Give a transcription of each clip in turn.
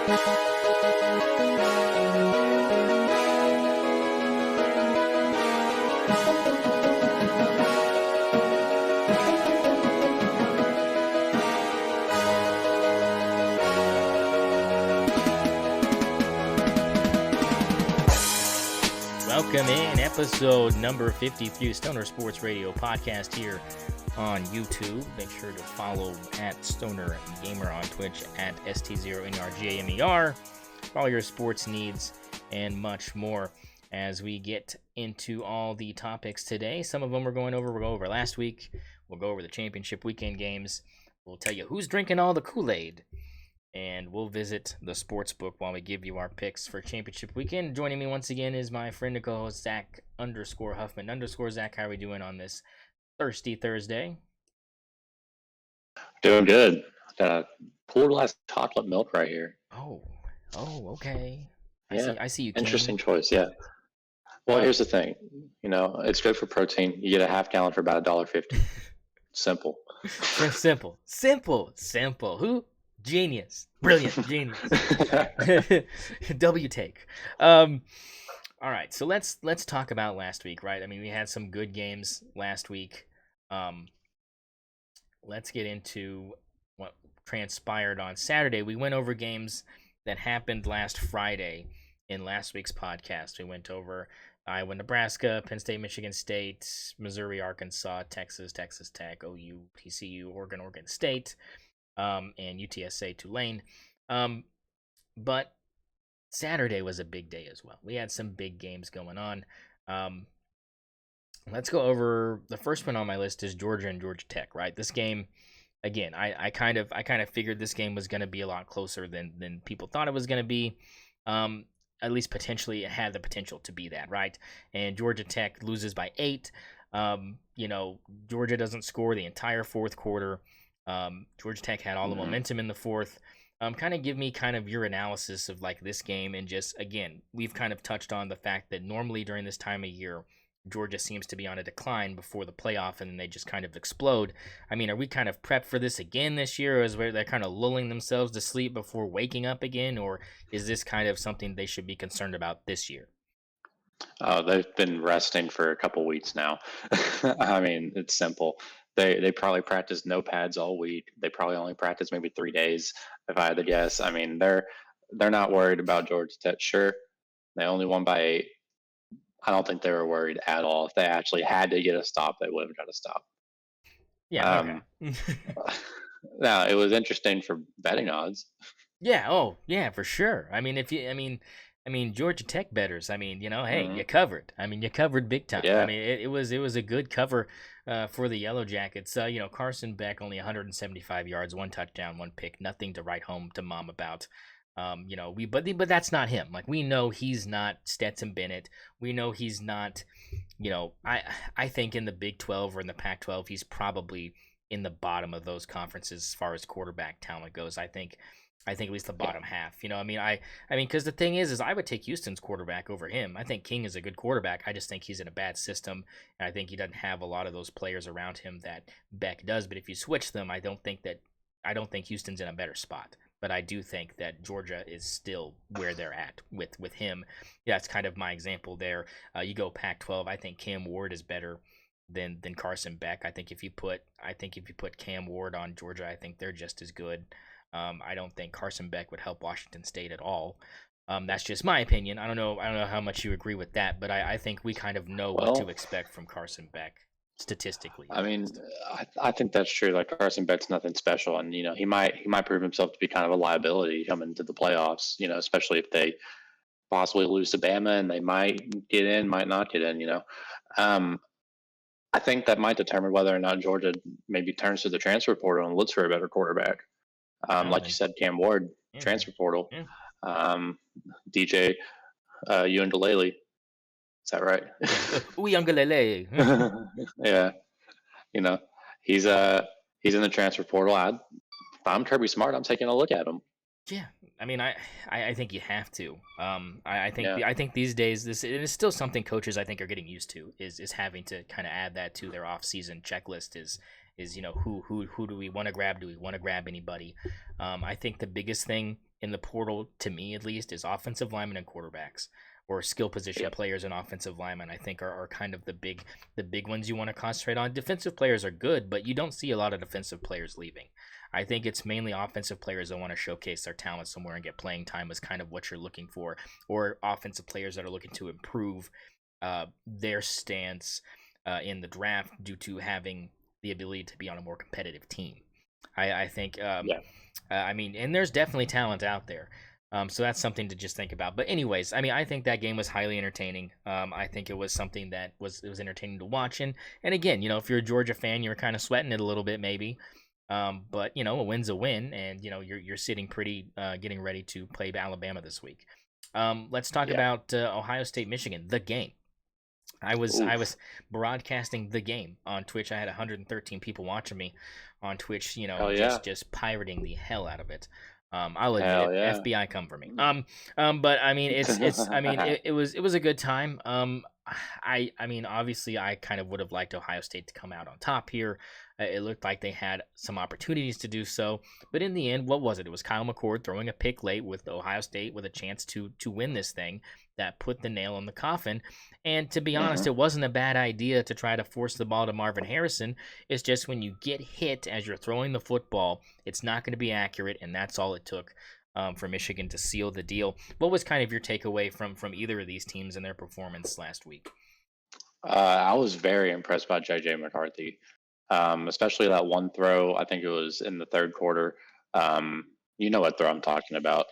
Welcome in episode number 53 St0ner Sports Radio podcast here on YouTube. Make sure to follow at St0ner Gamer on Twitch at ST0NRGAMER for all your sports needs and much more as we get into all the topics today. Some of them we'll go over last week. We'll go over the championship weekend games. We'll tell you who's drinking all the Kool-Aid. And we'll visit the sports book while we give you our picks for championship weekend. Joining me once again is my friend and co-host Zach_Huffman_ Zach, how are we doing on this thirsty Thursday? Doing good. Poor glass chocolate milk right here. Oh, okay. Yeah. I see you. Interesting choice, yeah. Well, here's the thing. You know, it's good for protein. You get a half gallon for about $1.50. Simple. Simple. Who? Genius. Brilliant. Genius. W take. All right, so let's talk about last week, right? I mean, we had some good games last week. Let's get into what transpired on Saturday. We went over games that happened last Friday in last week's podcast. We went over Iowa, Nebraska, Penn State, Michigan State, Missouri, Arkansas, Texas Tech, OU, TCU, Oregon State. And UTSA Tulane. But Saturday was a big day as well. We had some big games going on. Let's go over the first one on my list is Georgia and Georgia Tech, right? This game, again, I kind of figured this game was going to be a lot closer than people thought it was going to be. At least potentially, it had the potential to be that, right? And Georgia Tech loses by 8. Georgia doesn't score the entire fourth quarter. Georgia Tech had all the momentum in the fourth. Kind of give me kind of your analysis of like this game, and just again, we've kind of touched on the fact that normally during this time of year, Georgia seems to be on a decline before the playoff, and then they just kind of explode. I mean, are we kind of prepped for this again this year, or is where they're kind of lulling themselves to sleep before waking up again, or is this kind of something they should be concerned about this year? They've been resting for a couple weeks now. I mean, it's simple. They probably practiced no pads all week. They probably only practiced maybe 3 days, if I had to guess. I mean, they're not worried about Georgia Tech. Sure, they only won by 8. I don't think they were worried at all. If they actually had to get a stop, they would have got a stop. Yeah. Okay. Now it was interesting for betting odds. Yeah. Oh, yeah, for sure. I mean, Georgia Tech bettors. I mean, hey, you covered. I mean, you covered big time. Yeah. I mean, it was a good cover for the Yellow Jackets. Carson Beck only 175 yards, 1 touchdown, 1 pick, nothing to write home to mom about. But that's not him. Like, we know he's not Stetson Bennett. We know he's not. I think in the Big 12 or in the Pac-12, he's probably in the bottom of those conferences as far as quarterback talent goes. I think at least the bottom half. Because the thing is I would take Houston's quarterback over him. I think King is a good quarterback. I just think he's in a bad system, and I think he doesn't have a lot of those players around him that Beck does. But if you switch them, I don't think Houston's in a better spot. But I do think that Georgia is still where they're at with him. Yeah, that's kind of my example there. You go Pac-12. I think Cam Ward is better than Carson Beck. I think if you put Cam Ward on Georgia, I think they're just as good. I don't think Carson Beck would help Washington State at all. That's just my opinion. I don't know how much you agree with that, but I think we kind of know what to expect from Carson Beck statistically. I mean, I think that's true. Like, Carson Beck's nothing special, and he might prove himself to be kind of a liability coming into the playoffs. Especially if they possibly lose to Bama, and they might get in, might not get in. I think that might determine whether or not Georgia maybe turns to the transfer portal and looks for a better quarterback. Like you said, Cam Ward, transfer portal. DJ Uiagalelei. Is that right? Uiagalelei. Yeah. He's in the transfer portal. If I'm Kirby Smart, I'm taking a look at him. Yeah, I mean, I think you have to. I think these days this is still something coaches I think are getting used to is having to kind of add that to their off-season checklist is who do we want to grab? Do we want to grab anybody? I think the biggest thing in the portal, to me at least, is offensive linemen and quarterbacks, or skill position Yep. players and offensive linemen. I think are kind of the big ones you want to concentrate on. Defensive players are good, but you don't see a lot of defensive players leaving. I think it's mainly offensive players that want to showcase their talent somewhere and get playing time is kind of what you're looking for, or offensive players that are looking to improve their stance in the draft due to having the ability to be on a more competitive team. I think, Yeah. I mean, and there's definitely talent out there. So that's something to just think about. But anyways, I mean, I think that game was highly entertaining. I think it was something that was entertaining to watch. And again, if you're a Georgia fan, you're kind of sweating it a little bit maybe. But a win's a win, and you're sitting pretty, getting ready to play Alabama this week. Let's talk Yeah. about Ohio State, Michigan, the game. I was Oof. broadcasting the game on Twitch. I had 113 people watching me on Twitch, Hell yeah. just pirating the hell out of it. I'll admit Hell it. yeah. FBI, come for me. But I mean, it's I mean, it was a good time. I mean, obviously, I kind of would have liked Ohio State to come out on top here. It looked like they had some opportunities to do so, but in the end, what was it? It was Kyle McCord throwing a pick late with Ohio State with a chance to win this thing that put the nail in the coffin. And to be honest, hmm it wasn't a bad idea to try to force the ball to Marvin Harrison. It's just when you get hit as you're throwing the football, it's not going to be accurate, and that's all it took for Michigan to seal the deal. What was kind of your takeaway from either of these teams and their performance last week? I was very impressed by JJ McCarthy, especially that one throw. I think it was in the third quarter. You know what throw I'm talking about?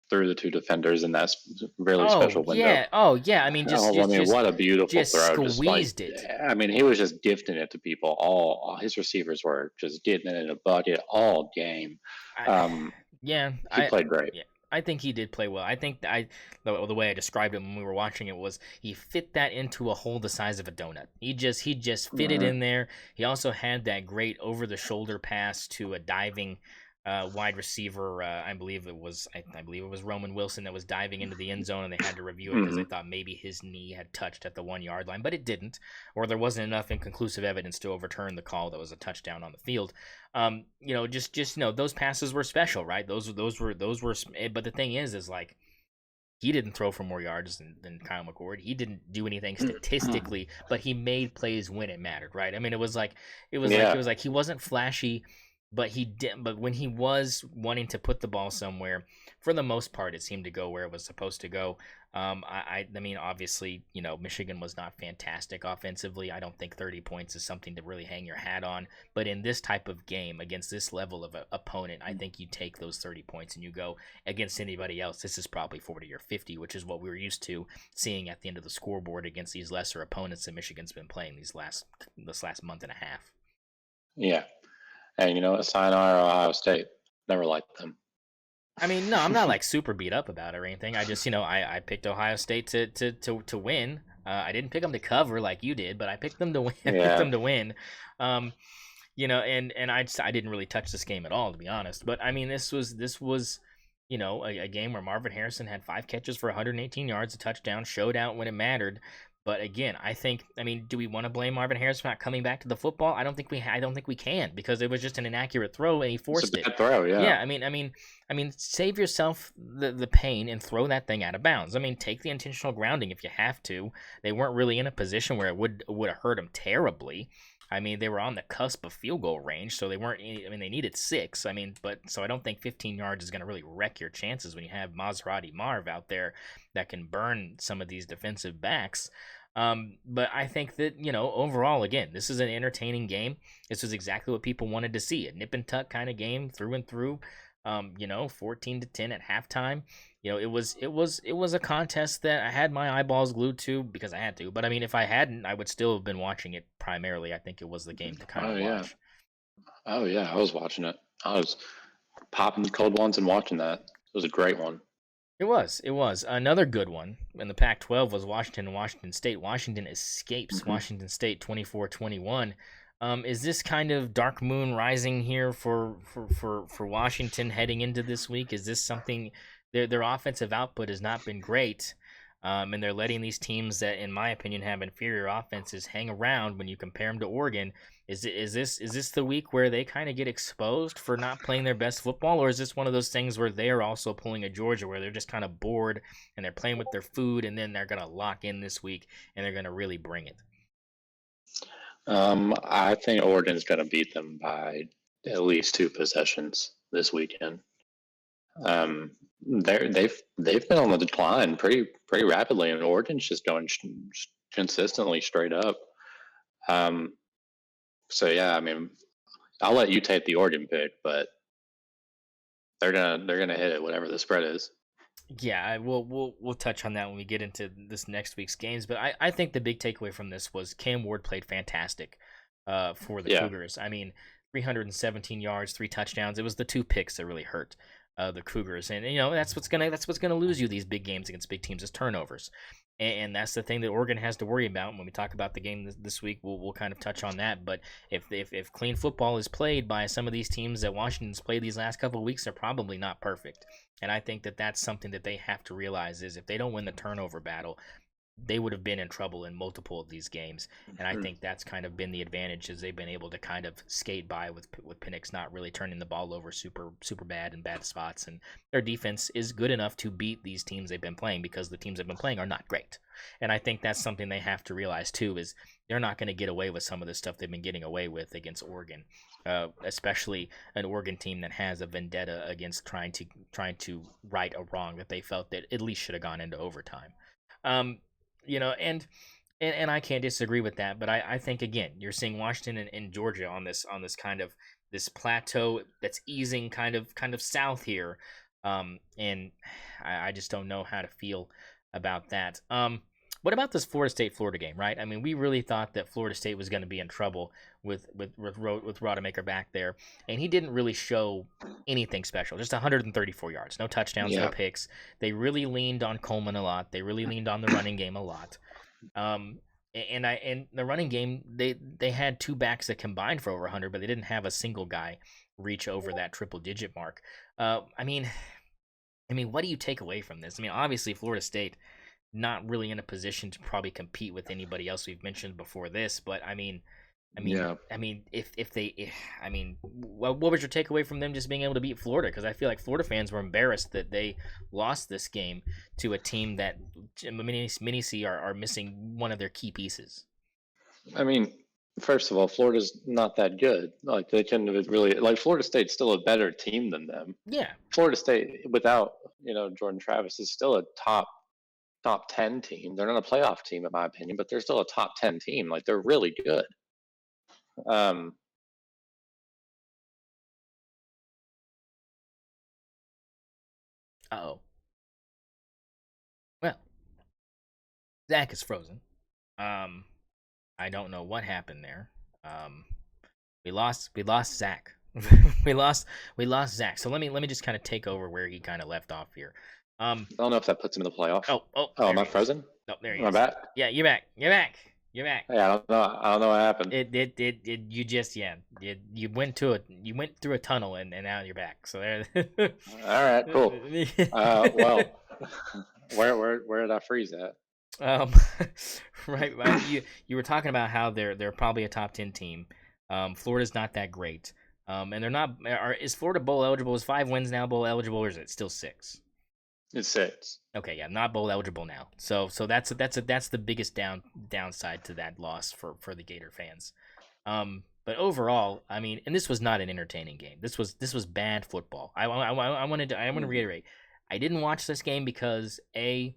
Through the two defenders in that really Oh special window. yeah, oh yeah. I mean, just Oh, I just mean, just what a beautiful just throw! Just like, squeezed it. I mean, he was just gifting it to people. All his receivers were just getting it in a bucket all game. I, Um, yeah, he played great. yeah, I think he did play well. I think the way I described it when we were watching it was he fit that into a hole the size of a donut. He just fit it hmm in there. He also had that great over the shoulder pass to a diving wide receiver. I believe it was Roman Wilson that was diving into the end zone, and they had to review it because they hmm thought maybe his knee had touched at the 1 yard line, but it didn't, or there wasn't enough inconclusive evidence to overturn the call that was a touchdown on the field. Those passes were special, right? Those were. But the thing is like he didn't throw for more yards than Kyle McCord. He didn't do anything statistically, but he made plays when it mattered, right? I mean, Yeah. it was like he wasn't flashy, but he did. But when he was wanting to put the ball somewhere, for the most part, it seemed to go where it was supposed to go. I mean, obviously, Michigan was not fantastic offensively. I don't think 30 points is something to really hang your hat on. But in this type of game against this level of opponent, I think you take those 30 points and you go against anybody else. This is probably 40 or 50, which is what we were used to seeing at the end of the scoreboard against these lesser opponents that Michigan's been playing this last month and a half. Yeah. And you know what? Sayonara, Ohio State. Never liked them. I mean, no, I'm not like super beat up about it or anything. I just, I picked Ohio State to win. I didn't pick them to cover like you did, but I picked them to win. I picked Yeah. them to win. Um, and I didn't really touch this game at all, to be honest. But I mean, this was a game where Marvin Harrison had 5 catches for 118 yards, a touchdown, showed out when it mattered. But again, I mean, do we want to blame Marvin Harrison for not coming back to the football? I don't think we can, because it was just an inaccurate throw and he It's a forced it. bad throw. Yeah. Yeah, I mean, save yourself the pain and throw that thing out of bounds. I mean, take the intentional grounding if you have to. They weren't really in a position where it would have hurt them terribly. I mean, they were on the cusp of field goal range, so they weren't. I mean, they needed 6. I mean, so I don't think 15 yards is going to really wreck your chances when you have Maserati Marv out there that can burn some of these defensive backs. But I think that, overall, again, this is an entertaining game. This was exactly what people wanted to see, a nip and tuck kind of game through and through. 14-10 at halftime. It was a contest that I had my eyeballs glued to because I had to. But I mean, if I hadn't, I would still have been watching it primarily. I think it was the game to kind Oh of yeah. watch. Oh yeah. I was watching it. I was popping the cold ones and watching that. It was a great one. It was another good one in the Pac-12 was Washington and Washington State. Washington escapes hmm Washington State 24-21. Is this kind of dark moon rising here for Washington heading into this week? Is this something their offensive output has not been great, And they're letting these teams that, in my opinion, have inferior offenses hang around when you compare them to Oregon. Is this the week where they kind of get exposed for not playing their best football, or is this one of those things where they're also pulling a Georgia where they're just kind of bored and they're playing with their food, and then they're gonna lock in this week and they're gonna really bring it? I think Oregon's going to beat them by at least 2 possessions this weekend. They've been on the decline pretty rapidly, and Oregon's just going consistently straight up. Um, so yeah, I mean, I'll let you take the Oregon pick, but they're gonna hit it whatever the spread is. Yeah, we'll touch on that when we get into this next week's games. But I think the big takeaway from this was Cam Ward played fantastic for the Yeah, Cougars. I mean, 317 yards, 3 touchdowns. It was the 2 picks that really hurt the Cougars, and that's what's gonna lose you these big games against big teams is turnovers. And that's the thing that Oregon has to worry about when we talk about the game this week. We'll kind of touch on that. But if clean football is played by some of these teams that Washington's played these last couple of weeks, they're probably not perfect. And I think that that's something that they have to realize is if they don't win the turnover battle, they would have been in trouble in multiple of these games. And I think that's kind of been the advantage is they've been able to kind of skate by with Penix not really turning the ball over super bad in bad spots. And their defense is good enough to beat these teams they've been playing because the teams they've been playing are not great. And I think that's something they have to realize too is they're not going to get away with some of the stuff they've been getting away with against Oregon, especially an Oregon team that has a vendetta against trying to right a wrong that they felt that at least should have gone into overtime. Um, and I can't disagree with that. But I think again, you're seeing Washington and Georgia on this kind of this plateau that's easing kind of south here, and I just don't know how to feel about that. What about this Florida State Florida game? Right? I mean, we really thought that Florida State was going to be in trouble with Rodemaker back there, and he didn't really show anything special. Just 134 yards, no touchdowns, no yeah. picks. They really leaned on Coleman a lot. They really leaned on the running game a lot. Um, and the running game, they had 2 backs that combined for over 100, but they didn't have a single guy reach over that triple digit mark. I mean, what do you take away from this? I mean, obviously Florida State not really in a position to probably compete with anybody else we've mentioned before this, but I mean, I mean, Yeah. I mean, if they, if, I mean, what was your takeaway from them just being able to beat Florida? Because I feel like Florida fans were embarrassed that they lost this game to a team that many see are missing one of their key pieces. I mean, first of all, Florida's not that good. Like they couldn't have really like Florida State's still a better team than them. Yeah, Florida State without Jordan Travis is still a top 10 team. They're not a playoff team in my opinion, but they're still a top 10 team. Like they're really good. Um, oh, well, Zach is frozen. Um, I don't know what happened there. Um, we lost Zach. we lost we lost Zach. So let me just kind of take over where he kind of left off here. Um, I don't know if that puts him in the playoff. oh, Oh, there am I he is. frozen? Oh, there he Am I is. back? Yeah, you're back. You're back. You're back. Yeah, I don't know. I don't know what happened. It you just yeah you went through a tunnel and now you're back. So there. All right, cool. Well, where did I freeze at? Um, right. You were talking about how they're probably a top 10 team. Florida's not that great. And they're not. Is Florida bowl eligible? Is 5 wins now bowl eligible, or is it still 6? It's 6. Okay, yeah, not bowl eligible now. So that's the biggest downside to that loss for the Gator fans. But overall, I mean, and this was not an entertaining game. This was bad football. I want to reiterate. I didn't watch this game because 12-7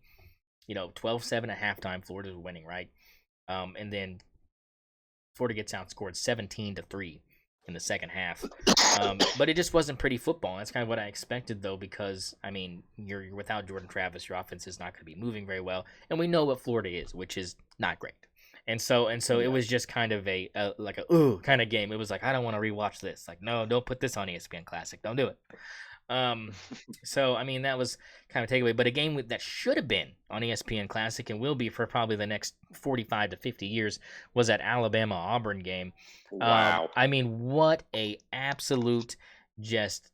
at halftime, Florida was winning, right? And then Florida gets outscored 17-3 in the second half. But it just wasn't pretty football. That's kind of what I expected, though, because I mean, you're without Jordan Travis, your offense is not going to be moving very well, and we know what Florida is, which is not great. And so it Yeah. was just kind of like a ooh kind of game. It was like I don't want to rewatch this. Like no, don't put this on ESPN Classic. Don't do it. Um, so I mean that was kind of a takeaway, but a game that should have been on ESPN Classic and will be for probably the next 45 to 50 years was that Alabama Auburn game. Wow. I mean, what a absolute just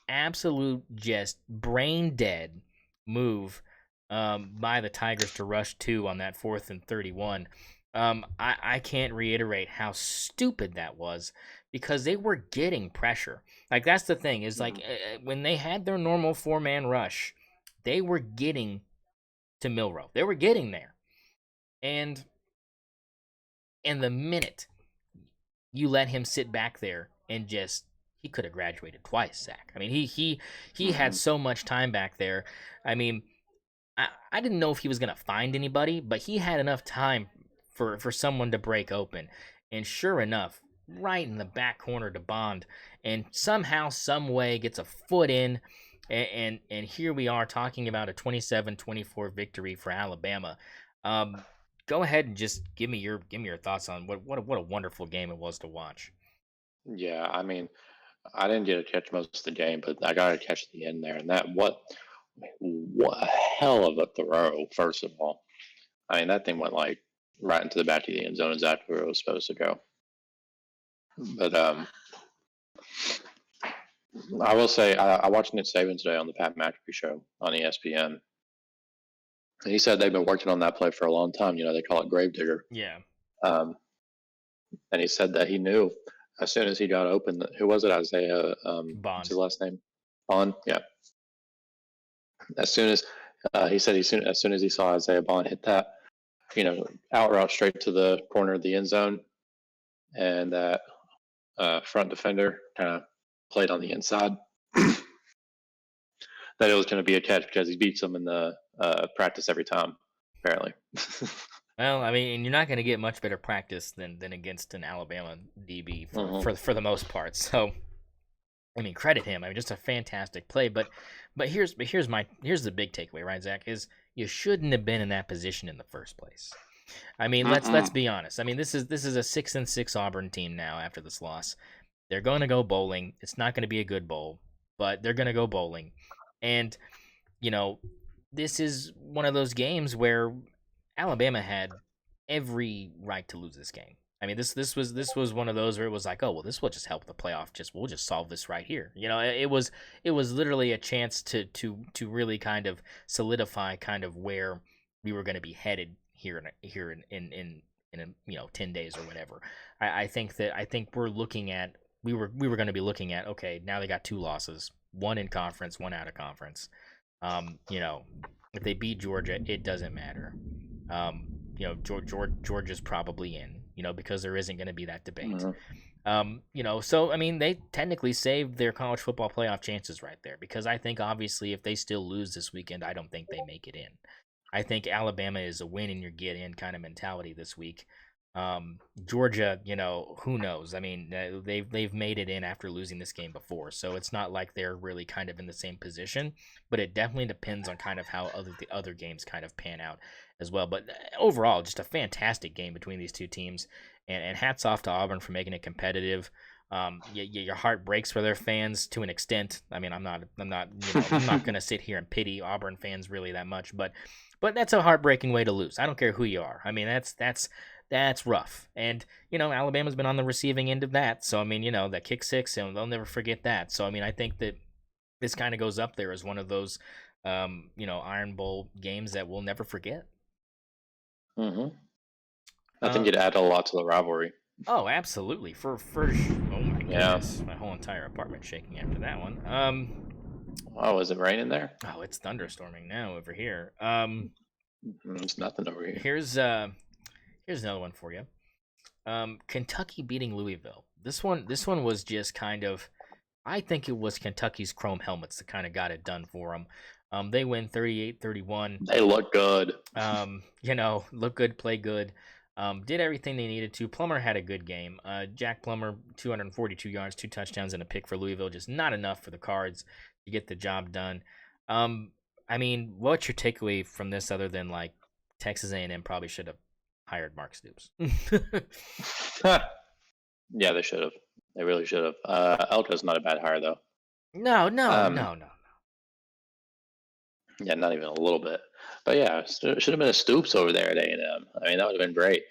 absolute just brain dead move by the Tigers to rush two on that 4th and 31. I can't reiterate how stupid that was because they were getting pressure. Like that's the thing is like Mhm. when they had their normal 4-man rush, they were getting to Milrow. They were getting there, and in the minute you let him sit back there and just he could have graduated twice, Zach. I mean, he had Mhm. so much time back there. I mean, I didn't know if he was gonna find anybody, but he had enough time for someone to break open. And sure enough, right in the back corner to Bond, and somehow, some way gets a foot in, and here we are talking about a 27-24 victory for Alabama. Um, Go ahead and just give me your thoughts on what a wonderful game it was to watch. Yeah, I mean, I didn't get to catch most of the game, but I got to catch the end there. And that what a hell of a throw! First of all, I mean that thing went like right into the back of the end zone exactly where it was supposed to go. But I will say I watched Nick Saban today on the Pat McAfee show on ESPN. And he said they've been working on that play for a long time. You know, they call it Gravedigger. Yeah, Um, and he said that he knew as soon as he got open. Who was it? Isaiah. What's his Bond. last name? Bond. Yeah. As soon as as soon as he saw Isaiah Bond hit that, out route straight to the corner of the end zone, and that front defender kind of played on the inside, that it was going to be a catch because he beats them in the practice every time, apparently. Well, I mean, you're not going to get much better practice than against an Alabama DB for Hmm. for for the most part. So, I mean, credit him. I mean, just a fantastic play. But here's the big takeaway, right, Zach? Is you shouldn't have been in that position in the first place. I mean, let's Mm-mm. be honest. I mean, this is a 6-6 Auburn team now after this loss. They're going to go bowling. It's not going to be a good bowl, but they're going to go bowling, and you know, this is one of those games where Alabama had every right to lose this game. I mean, this was one of those where it was like, oh well, this will just help the playoff. We'll just solve this right here. It was literally a chance to really kind of solidify kind of where we were going to be headed here in 10 days or whatever. I think we were going to be looking at, okay, now they got two losses, one in conference, one out of conference. um, you know, if they beat Georgia, it doesn't matter. Um, Georgia's probably in, because there isn't going to be that debate. Hmm. So I mean, they technically saved their college football playoff chances right there because I think obviously if they still lose this weekend, I don't think they make it in. I think Alabama is a win and you get in kind of mentality this week. Georgia, who knows? I mean, they've made it in after losing this game before, so it's not like they're really kind of in the same position. But it definitely depends on kind of how the other games kind of pan out as well. But overall, just a fantastic game between these two teams, and hats off to Auburn for making it competitive. Your heart breaks for their fans to an extent. I mean, I'm not gonna sit here and pity Auburn fans really that much, but that's a heartbreaking way to lose. I don't care who you are. I mean, that's rough. And, Alabama's been on the receiving end of that. So, I mean, that kick six, and they'll never forget that. So, I mean, I think that this kind of goes up there as one of those, Iron Bowl games that we'll never forget. Hmm. I think Uh, it added a lot to the rivalry. oh, absolutely. Oh my Yeah. goodness. My whole entire apartment shaking after that one. Oh, is it raining there? Oh, it's thunderstorming now over here. It's nothing over here. Here's another one for you. Kentucky beating Louisville. This one was just kind of, I think it was Kentucky's chrome helmets that kind of got it done for them. They win 38-31. They look good. Look good, play good. Did everything they needed to. Plummer had a good game. Jack Plummer, 242 yards, 2 touchdowns, and a pick for Louisville. Just not enough for the Cards to get the job done. I mean, what's your takeaway from this other than like Texas A&M probably should have hired Mark Stoops? Yeah, they should have. They really should have. Elko's not a bad hire though. No, no, Um, no, no. yeah, not even a little bit. But yeah, should have been a Stoops over there at A&M. I mean, that would have been great.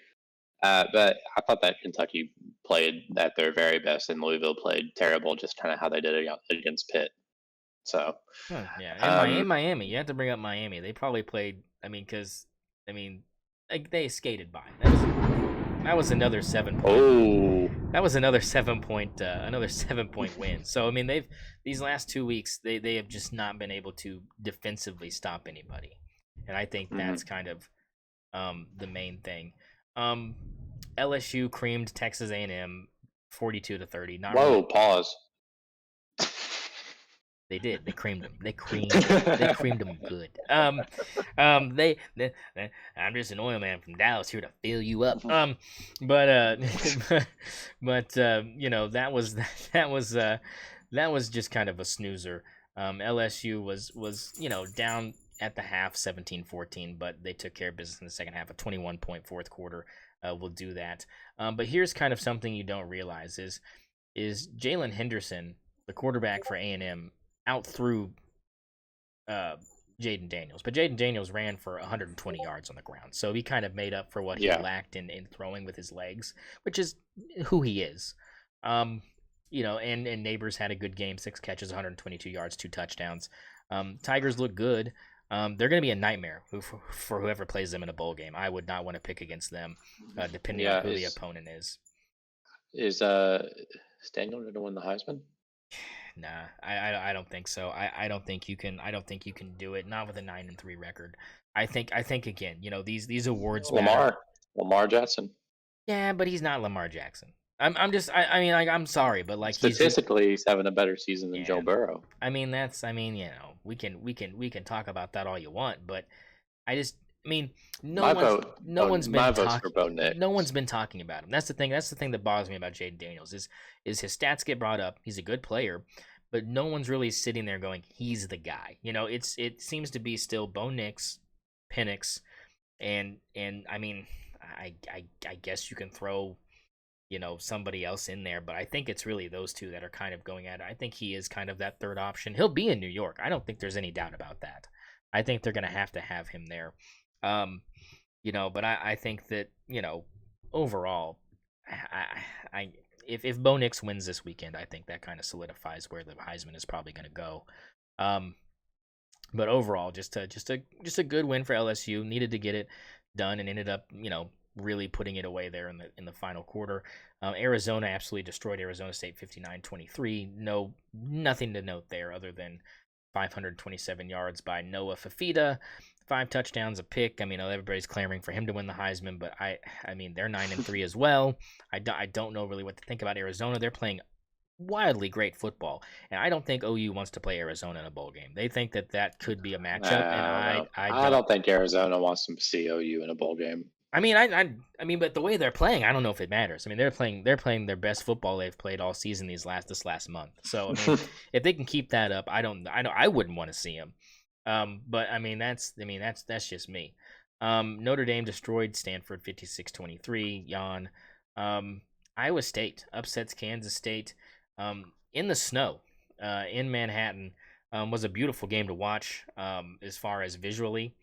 But I thought that Kentucky played at their very best, and Louisville played terrible, just kind of how they did it against Pitt. So, Huh, yeah, and um, Miami, you have to bring up Miami. They probably played. I mean, because I mean, like they skated by. That was another 7 point. oh, That was another 7 point win. So I mean, these last 2 weeks they have just not been able to defensively stop anybody, and I think mhm. that's kind of the main thing. Um, LSU creamed Texas A&M 42-30. Not really. Whoa, pause. They did. They creamed them. They creamed them. They creamed them good. I'm just an oil man from Dallas here to fill you up. But that was that was just kind of a snoozer. LSU was down at the half 17-14, but they took care of business in the second half. A 21-point fourth quarter will do that. But here's kind of something you don't realize is Jalen Henderson, the quarterback for A&M, out through uh, Jaden Daniels. But Jaden Daniels ran for 120 yards on the ground. So he kind of made up for what he Yeah. lacked in throwing with his legs, which is who he is. Um, and Neighbors had a good game, 6 catches, 122 yards, 2 touchdowns. Tigers look good. They're going to be a nightmare for whoever plays them in a bowl game. I would not want to pick against them, depending on Yeah. who the opponent is. Is Daniel going to win the Heisman? Nah, I don't think so. I don't think you can. I don't think you can do it. Not with a 9-3 record. I think again. These awards matter. Lamar Jackson. Yeah, but he's not Lamar Jackson. I'm just. I mean, like, I'm sorry, but like he's just. Statistically, he's having a better season than Joe Yeah. Burrow. I mean that's. I mean we can talk about that all you want, but I just. I mean, no My one's vote. no Oh, one's my been vote's for talking. Bo Nix. No one's been talking about him. That's the thing. That's the thing that bothers me about Jaden Daniels is his stats get brought up. He's a good player, but no one's really sitting there going, he's the guy. It seems to be still Bo Nix, Penix, and I mean, I guess you can throw somebody else in there, but I think it's really those two that are kind of going at it. I think he is kind of that third option. He'll be in New York. I don't think there's any doubt about that. I think they're gonna have to have him there. Um, but I think that overall, I if Bo Nix wins this weekend, I think that kind of solidifies where the Heisman is probably going to go. Um, but overall, just a good win for LSU. Needed to get it done and ended up really putting it away there in the final quarter. Arizona absolutely destroyed Arizona State 59-23. Nothing to note there other than 527 yards by Noah Fafita, 5 touchdowns, a pick. I mean, everybody's clamoring for him to win the Heisman, but I mean, they're 9-3 as well. I don't know really what to think about Arizona. They're playing wildly great football, and I don't think OU wants to play Arizona in a bowl game. They think that could be a matchup, and I don't know. I I don't. don't think Arizona wants to see OU in a bowl game. I mean, I mean, but the way they're playing, I don't know if it matters. I mean, they're playing their best football they've played all season this last month. So I mean, if they can keep that up, I wouldn't want to see them. But I mean, that's just me. Notre Dame destroyed Stanford 56-23. Yawn. Iowa State upsets Kansas State in the snow in Manhattan. Was a beautiful game to watch as far as visually.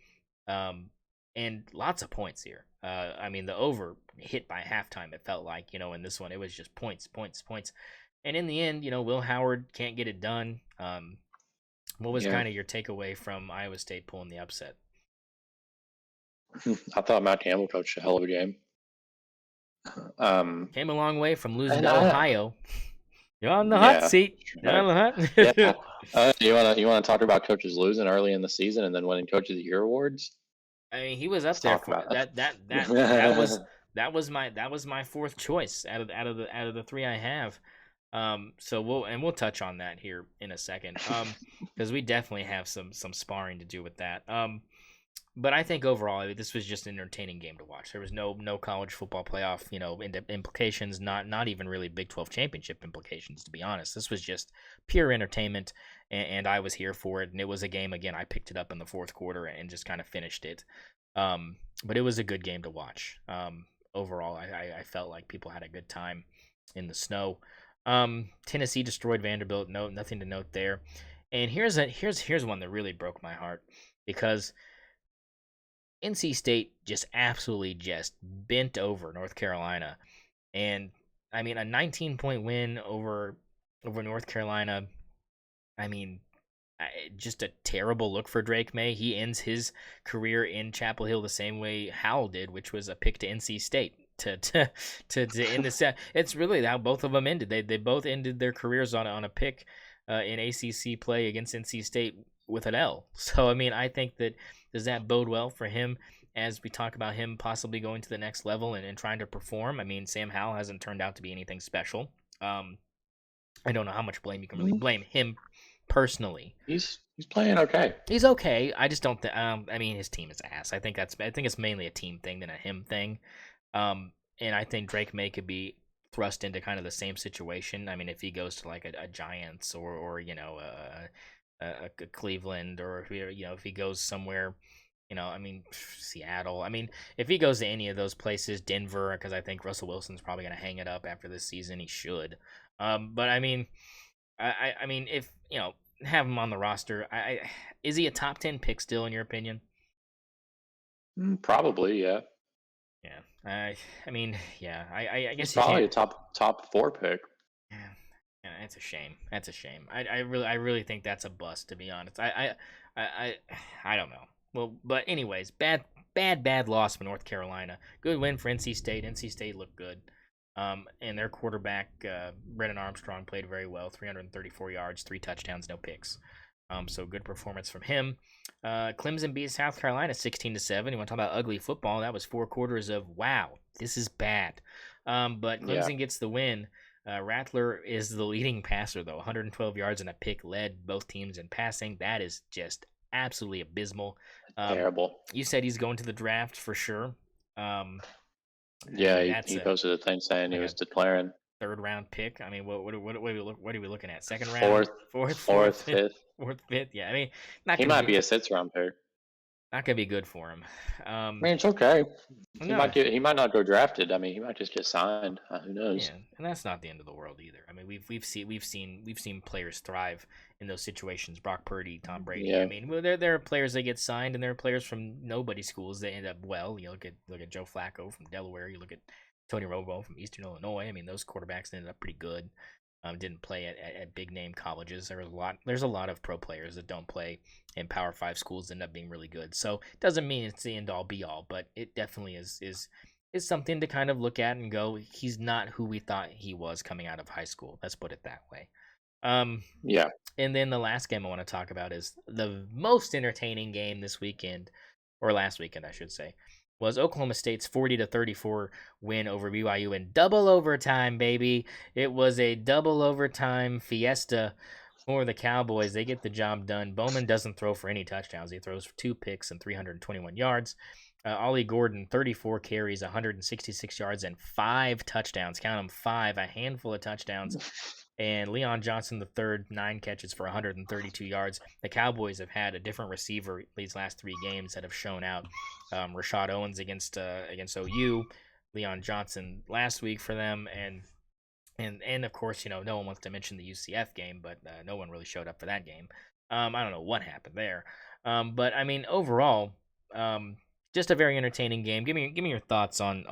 And lots of points here. I mean, the over hit by halftime, it felt like, in this one, it was just points, points, points. And in the end, Will Howard can't get it done. What was Yeah. kind of your takeaway from Iowa State pulling the upset? I thought Matt Campbell coached a hell of a game. Came a long way from losing And to Ohio. You're on the hot yeah, seat. You're on the hot. yeah. You wanna talk about coaches losing early in the season and then winning Coach of the Year awards? I mean, he was up Let's there talk for about that was my fourth choice out of the three I have. So we'll touch on that here in a second. Because we definitely have some sparring to do with that. But I think overall this was just an entertaining game to watch. There was no college football playoff implications, not even really Big 12 championship implications, to be honest. This was just pure entertainment, and I was here for it. And it was a game again. I picked it up in the fourth quarter and just kind of finished it. But it was a good game to watch. Overall, I felt like people had a good time in the snow. Tennessee destroyed Vanderbilt. No, nothing to note there. And here's one that really broke my heart because NC State just absolutely just bent over North Carolina. And I mean, a 19-point win over North Carolina. I mean, just a terrible look for Drake May. He ends his career in Chapel Hill the same way Howell did, which was a pick to NC State to end the set. It's really how both of them ended. They both ended their careers on a pick in ACC play against NC State with an L. So I mean, I think that does that bode well for him as we talk about him possibly going to the next level and trying to perform. I mean, Sam Howell hasn't turned out to be anything special. I don't know how much blame you can really Mm, blame him personally. he's playing okay. He's okay. I just don't. I mean, his team is ass. I think it's mainly a team thing than a him thing. And I think Drake May could be thrust into kind of the same situation. I mean, if he goes to like a Giants or a Cleveland, or if if he goes somewhere, I mean, Seattle. I mean, if he goes to any of those places, Denver, because I think Russell Wilson's probably going to hang it up after this season. He should. But I mean, I mean, if have him on the roster, is he a top 10 pick still in your opinion? Probably, yeah. Yeah. I mean, yeah. I He's guess you probably can't. a top 4 pick. Yeah, yeah, it's a shame. That's a shame. I really think that's a bust, to be honest. I don't know. Well, but anyways, bad loss for North Carolina. Good win for NC State. NC State looked good. And their quarterback, Brennan Armstrong, played very well. 334 yards, 3 touchdowns, no picks. So good performance from him. Clemson beat South Carolina 16-7. You want to talk about ugly football? That was 4 quarters of wow, this is bad. But Yeah, Clemson gets the win. Rattler is the leading passer, though. 112 yards and a pick, led both teams in passing. That is just absolutely abysmal. Um, terrible. you said he's going to the draft for sure. I Yeah, mean, he, that's he a posted a thing saying he like a was declaring third round pick. I mean, what are we looking at? Second round, fourth, fourth, fourth, fifth, fifth. fourth, fifth. Yeah, I mean, not He gonna might be be a sixth round pick. not gonna be good for him. I mean, it's okay. No, He might not go drafted. I mean, he might just get signed. Who knows? yeah, and that's not the end of the world either. I mean, we've seen players thrive in those situations. Brock Purdy, Tom Brady. I Yeah, mean, well, there are players that get signed, and there are players from nobody schools that end up well. You look at Joe Flacco from Delaware. You look at Tony Romo from Eastern Illinois. I mean, those quarterbacks ended up pretty good. Didn't play at big name colleges. There's a lot of pro players that don't play in Power Five schools end up being really good. So it doesn't mean it's the end all be all, but it definitely is something to kind of look at and go, he's not who we thought he was coming out of high school. Let's put it that way. Um, yeah. and then the last game I want to talk about is the most entertaining game this weekend, or last weekend, I should say, was Oklahoma State's 40-34 win over BYU in double overtime, baby. It was a double overtime fiesta for the Cowboys. They get the job done. Bowman doesn't throw for any touchdowns. He throws for 2 picks and 321 yards. Ollie Gordon, 34 carries, 166 yards, and 5 touchdowns. Count them, 5, a handful of touchdowns. And Leon Johnson, the third, 9 catches for 132 yards. The Cowboys have had a different receiver these last 3 games that have shown out. Rashad Owens against OU, Leon Johnson last week for them, and of course, no one wants to mention the UCF game, but no one really showed up for that game. I don't know what happened there, but I mean overall, just a very entertaining game. Give me your thoughts on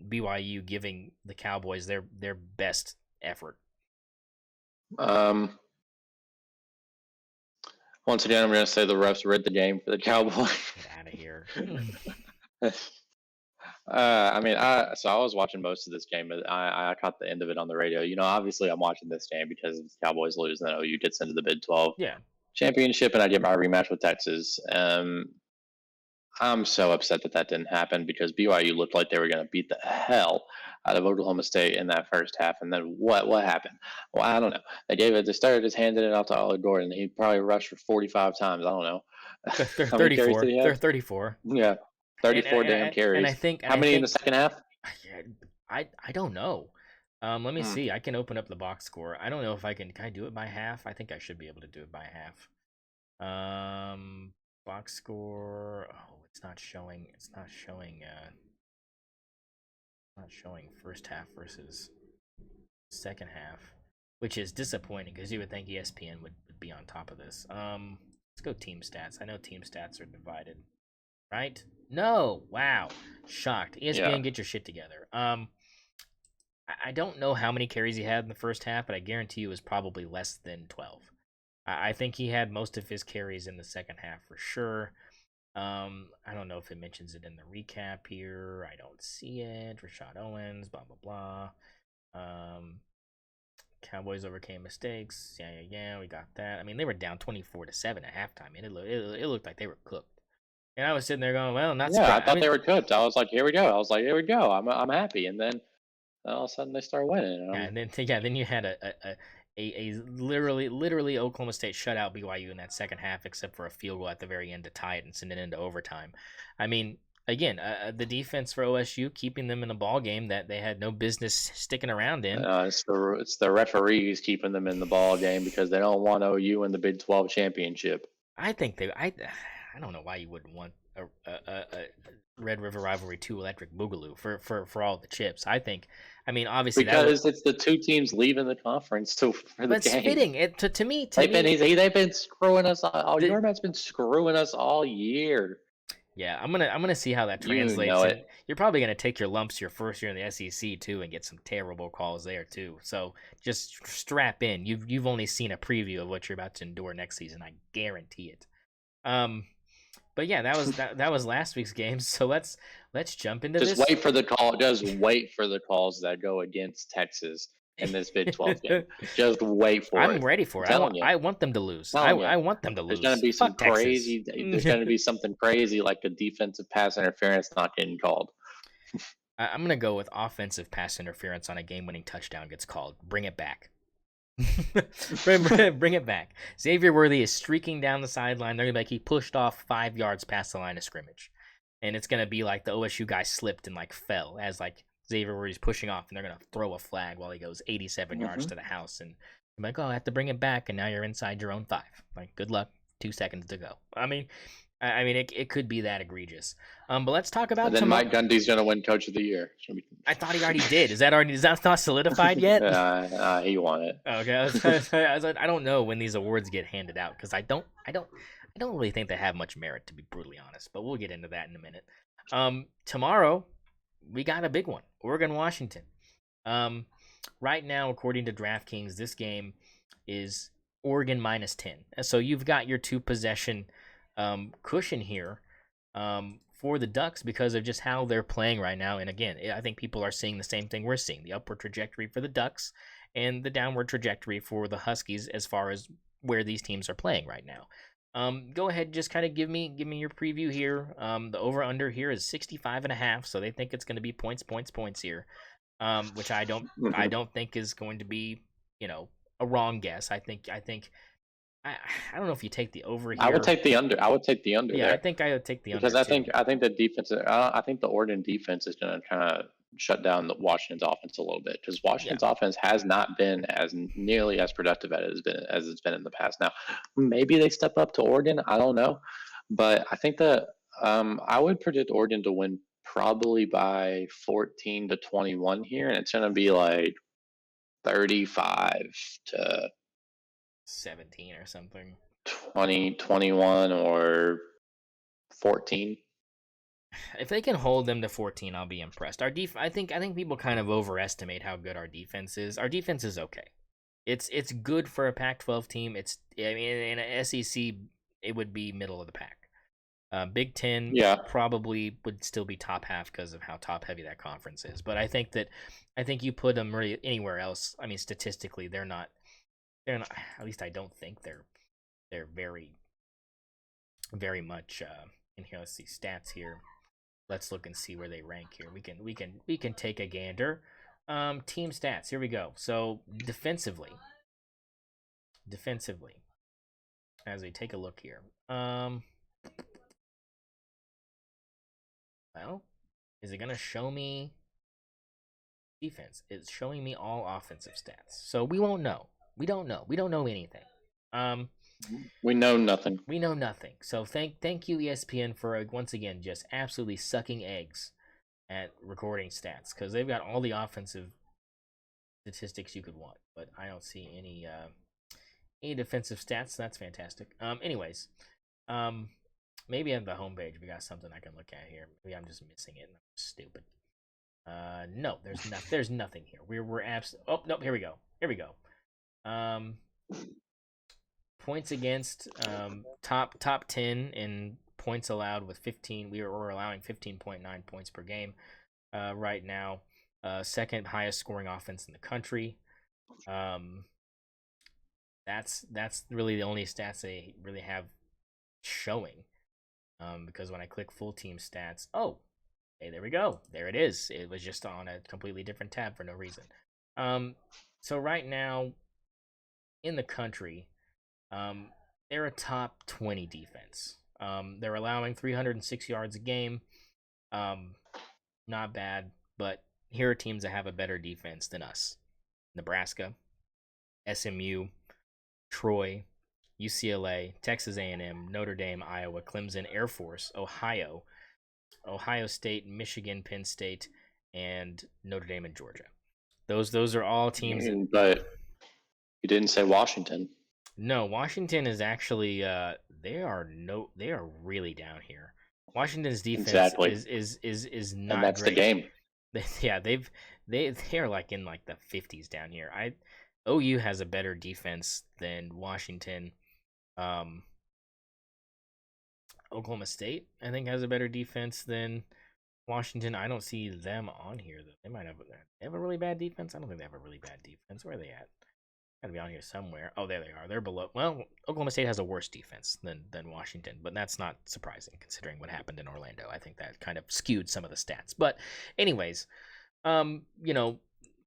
BYU giving the Cowboys their best effort. Um, Once again, I'm going to say the refs read the game for the Cowboys. Get out of here. I mean, I was watching most of this game, but I caught the end of it on the radio. Obviously, I'm watching this game because the Cowboys lose, and then OU gets into the Big 12 Yeah. championship, and I get my rematch with Texas. I'm so upset that didn't happen because BYU looked like they were going to beat the hell out of Oklahoma State in that first half, and then what happened? Well, I don't know. They started just handing it off to Ollie Gordon. He probably rushed for 45 times. I don't know. They're How many carries did 34. he They're have? 34. Yeah, And 34 damn and, and I carries. think and How I many in the think second half? yeah, I don't know. Let me Hmm. see. I can open up the box score. I don't know if I can. Can I do it by half? I think I should be able to do it by half. Box score. Oh, it's not showing. It's not showing. Not showing first half versus second half, which is disappointing because you would think ESPN would be on top of this. Let's go team stats. I know team stats are divided, right? No. Wow. Shocked. Yeah. ESPN, get your shit together. I don't know how many carries he had in the first half, but I guarantee you it was probably less than 12. I think he had most of his carries in the second half for sure. I don't know if it mentions it in the recap here. I don't see it. Rashad Owens, blah blah blah. Cowboys overcame mistakes. Yeah, yeah, yeah. We got that. I mean, they were down 24-7 at halftime, and it looked like they were cooked. And I was sitting there going, well, not Yeah, I surprised. I thought mean, they were cooked. I was like, here we go. I was like, here we go. I'm happy. And then all of a sudden they start winning. And yeah, and then yeah, then you had a literally Oklahoma State shutout BYU in that second half, except for a field goal at the very end to tie it and send it into overtime. I mean, again, the defense for OSU keeping them in a ball game that they had no business sticking around in. it's the referees keeping them in the ball game because they don't want OU in the Big 12 championship. I think I don't know why you wouldn't want a Red River Rivalry 2 Electric Boogaloo for all the chips. I mean, obviously that would, Because it's the two teams leaving the conference for the but it's game. fitting. They've been screwing us all. The, Your has been screwing us all year. yeah, I'm gonna see how that You translates, know and it. you're probably gonna take your lumps your first year in the SEC too, and get some terrible calls there too. So just strap in. You've only seen a preview of what you're about to endure next season. I guarantee it. Um, but yeah, that was last week's game. So let's jump into Just this. wait for the call. Just wait for the calls that go against Texas in this Big 12 game. Just wait for I'm it. ready I'm for it. telling you. I want them to lose. Telling you. I want them to There's going to lose. be some Fuck Texas. crazy. There's going to be something crazy like a defensive pass interference not getting called. I'm gonna go with offensive pass interference on a game-winning touchdown gets called. Bring it back. Bring it back. Xavier Worthy is streaking down the sideline. They're gonna be like he pushed off 5 yards past the line of scrimmage, and it's gonna be like the OSU guy slipped and like fell as like Xavier Worthy's pushing off, and they're gonna throw a flag while he goes 87 yards to the house, and I'm like, oh, I have to bring it back, and now you're inside your own 5. Like, good luck. 2 seconds to go. I mean, it could be that egregious. But let's talk And about then tomorrow. Mike Gundy's going to win Coach of the Year. I thought he already did. Is that not solidified yet? He won it. Okay, I don't know when these awards get handed out because I don't really think they have much merit, to be brutally honest. But we'll get into that in a minute. Tomorrow we got a big one: Oregon, Washington. Right now, according to DraftKings, this game is Oregon -10. So you've got your 2 possession cushion here for the Ducks because of just how they're playing right now. And again, I think people are seeing the same thing we're seeing: the upward trajectory for the Ducks and the downward trajectory for the Huskies as far as where these teams are playing right now. Go ahead, just kind of give me your preview here. The over under here is 65.5, so they think it's going to be points here, which I don't think is going to be, a wrong guess. I don't know if you take the over here. I would take the under. I would take the under Yeah, there. I think I would take the under Because too. I think the defense. I think the Oregon defense is going to kind of shut down the Washington's offense a little bit because Washington's offense has not been as nearly as productive as it's been in the past. Now, maybe they step up to Oregon. I don't know, but I think that I would predict Oregon to win probably by 14-21 here, and it's going to be like 35 to 17 or something. 21 or 14. If they can hold them to 14, I'll be impressed. I think people kind of overestimate how good our defense is. Our defense is okay. It's good for a Pac-12 team. I mean, in a SEC, it would be middle of the pack. Big Ten probably would still be top half because of how top heavy that conference is. But I think you put them really anywhere else. I mean, statistically, they're not. At least I don't think they're very, very much in here. Let's see stats here. Let's look and see where they rank here. We can take a gander. Team stats. Here we go. So defensively, as we take a look here. Well, is it gonna show me defense? It's showing me all offensive stats. So we won't know. We don't know. We don't know anything. We know nothing. We know nothing. So thank you ESPN for once again just absolutely sucking eggs at recording stats because they've got all the offensive statistics you could want, but I don't see any defensive stats. So that's fantastic. Anyways, maybe on the homepage we got something I can look at here. Maybe I'm just missing it. And I'm stupid. No, there's nothing here. We're Oh, nope. Here we go. points against, top 10 in points allowed with 15. We're allowing 15.9 points per game right now. Second highest scoring offense in the country. Um, that's really the only stats they really have showing. Because when I click full team stats, oh, hey, there we go. There it is. It was just on a completely different tab for no reason. So right now in the country, they're a top 20 defense. They're allowing 306 yards a game. Um, Not bad, but here are teams that have a better defense than us: Nebraska, SMU, Troy, UCLA, Texas A&M, Notre Dame, Iowa, Clemson, Air Force, Ohio, Ohio State, Michigan, Penn State, and Notre Dame and Georgia. Those are all teams that. But you didn't say Washington. No, Washington is actually they are really down here. Washington's defense Exactly. is And not that's the great. game. Yeah, they're like in like the 50s down here. OU has a better defense than Washington. Um, Oklahoma State, I think, has a better defense than Washington. I don't see them on here though. They have a really bad defense. I don't think they have a really bad defense. Where are they at? Gotta be on here somewhere. Oh, there they are. They're below. Well, Oklahoma State has a worse defense than Washington, but that's not surprising considering what happened in Orlando. I think that kind of skewed some of the stats. But anyways, you know,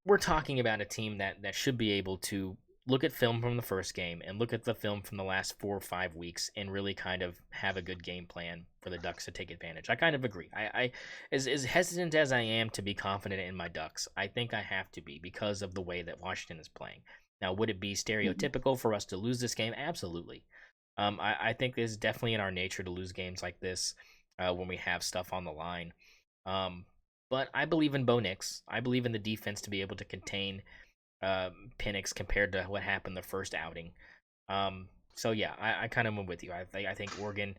we're talking about a team that should be able to look at film from the first game and look at the film from the last 4 or 5 weeks and really kind of have a good game plan for the Ducks to take advantage. I kind of agree. I as hesitant as I am to be confident in my Ducks, I think I have to be because of the way that Washington is playing. Now, would it be stereotypical for us to lose this game? Absolutely. I think it's definitely in our nature to lose games like this when we have stuff on the line. But I believe in Bo Nix. I believe in the defense to be able to contain Penix compared to what happened the first outing. So yeah, I kind of went with you. I think Oregon.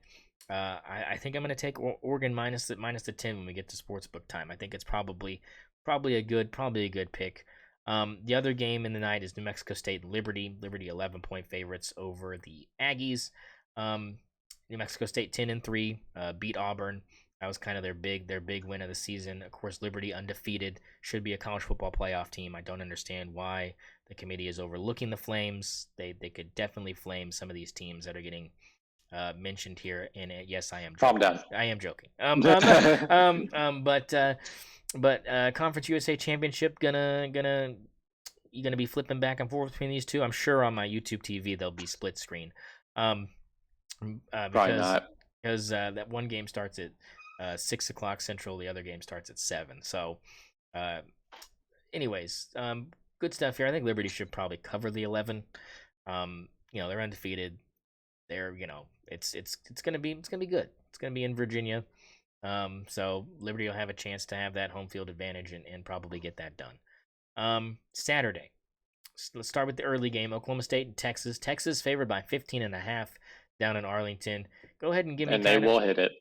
I think I'm going to take Oregon minus the 10 when we get to sportsbook time. I think it's probably a good pick. The other game in the night is New Mexico State Liberty. Liberty 11-point favorites over the Aggies. New Mexico State 10-3 beat Auburn. That was kind of their big win of the season. Of course, Liberty undefeated, should be a college football playoff team. I don't understand why the committee is overlooking the Flames. They could definitely flame some of these teams that are getting mentioned here. And yes, I am joking. Calm down. I am joking. But Conference USA Championship gonna you gonna be flipping back and forth between these two. I'm sure on my YouTube TV they'll be split screen. Probably not. Because that one game starts at 6 o'clock Central, the other game starts at 7. So, anyways, good stuff here. I think Liberty should probably cover the 11. They're undefeated. They're it's gonna be good. It's gonna be in Virginia. So Liberty will have a chance to have that home field advantage and probably get that done. Saturday. Let's start with the early game. Oklahoma State and Texas. Texas favored by 15.5 down in Arlington. Go ahead and give me. And they will hit it.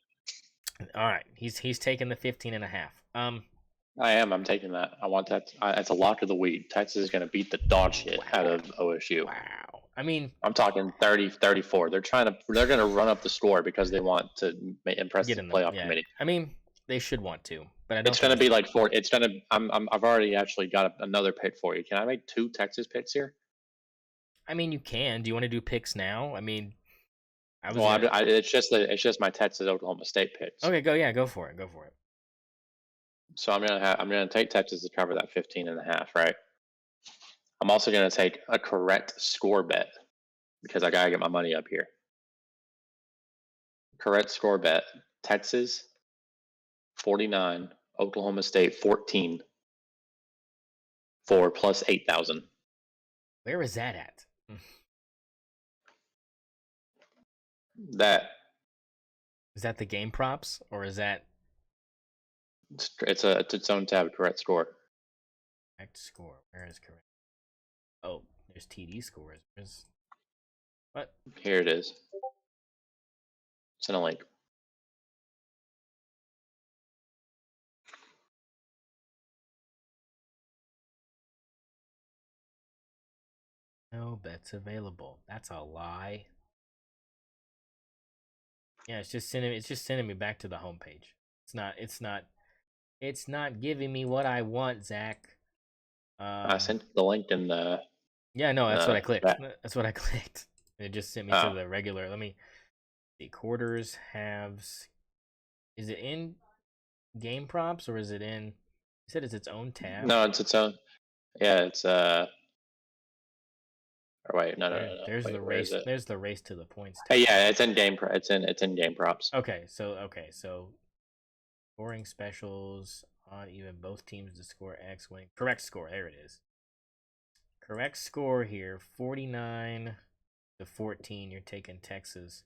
All right, he's taking the 15.5. I am. I'm taking that. I want that. It's a lock of the week. Texas is going to beat the dog shit out of OSU. Wow. I mean, I'm talking 30-34. They're going to run up the score because they want to impress the playoff committee. I mean, they should want to, but I don't. It's going to be like 4. It's going to. I've already actually got another pick for you. Can I make 2 Texas picks here? I mean, you can. Do you want to do picks now? I mean, it's just my Texas Oklahoma State picks. Okay, go for it. So I'm gonna take Texas to cover that 15.5, right? I'm also gonna take a correct score bet because I gotta get my money up here. Correct score bet: Texas 49, Oklahoma State 14 for plus 8,000. Where is that at? That is that the game props or is that? It's its own tab. Correct score. Correct score. Where is correct? Oh, there's TD scores. What? Here it is. Send a link. No bets available. That's a lie. Yeah, it's just sending me back to the homepage. It's not giving me what I want, Zach. I Um sent the link in the yeah, no, that's what I clicked. chat. That's what I clicked. It just sent me to Oh, the regular. Let me see. Quarters, halves. Is it in game props or is it in? You said it's its own tab. no, it's its own. Yeah, it's Or wait, no, no, There, no, no. there's Wait, the where is race. it? There's the race to the points Hey, tab. yeah, it's in game. It's in game props. Okay, so scoring specials, odd even both teams to score X winning. Correct score. There it is. Correct score here 49-14. You're taking Texas.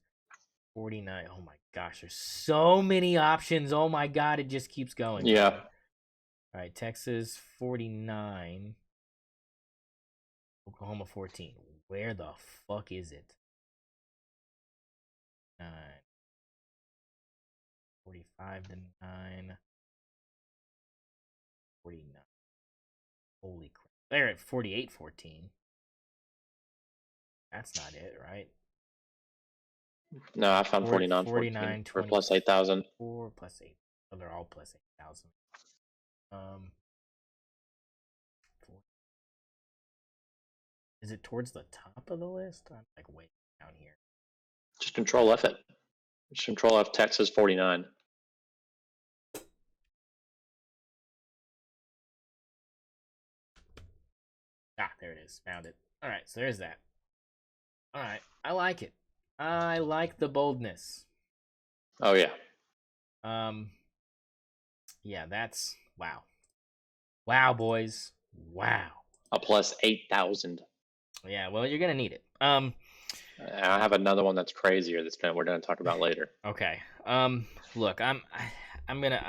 49. Oh my gosh, there's so many options. Oh my god, it just keeps going. All Yeah, right. All right, Texas 49, Oklahoma 14. Where the fuck is it? 9, 45 to 9, 49. Holy crap. They're at 48-14. That's not it, right? no, I found 49-14 49 for plus 8,000. 24 plus 8. Oh, they're all plus 8,000. Um, is it towards the top of the list? I'm like way down here. Just control F it. Just control F Texas 49. Ah, there it is. Found it. All right, so there's that. All right, I like it. I like the boldness. Oh yeah, Um, yeah, that's wow. Wow, boys. Wow. a plus 8,000. Yeah, well, you're gonna need it. I have another one that's crazier that's we're gonna talk about later. Okay. Look, I'm gonna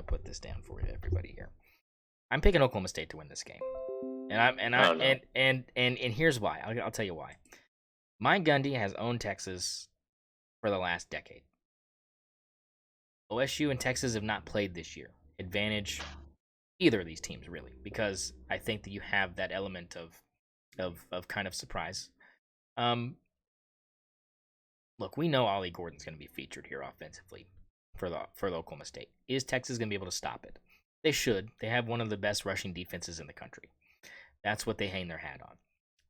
put this down for everybody here. I'm picking Oklahoma State to win this game, and I'm and I Oh no, and here's why. I'll tell you why. Mike Gundy has owned Texas for the last decade. OSU and Texas have not played this year. Advantage either of these teams really, because I think that you have that element of kind of surprise. Um, Look, we know Ollie Gordon's going to be featured here offensively for the Oklahoma State. Is Texas going to be able to stop it? They should. They have one of the best rushing defenses in the country. That's what they hang their hat on.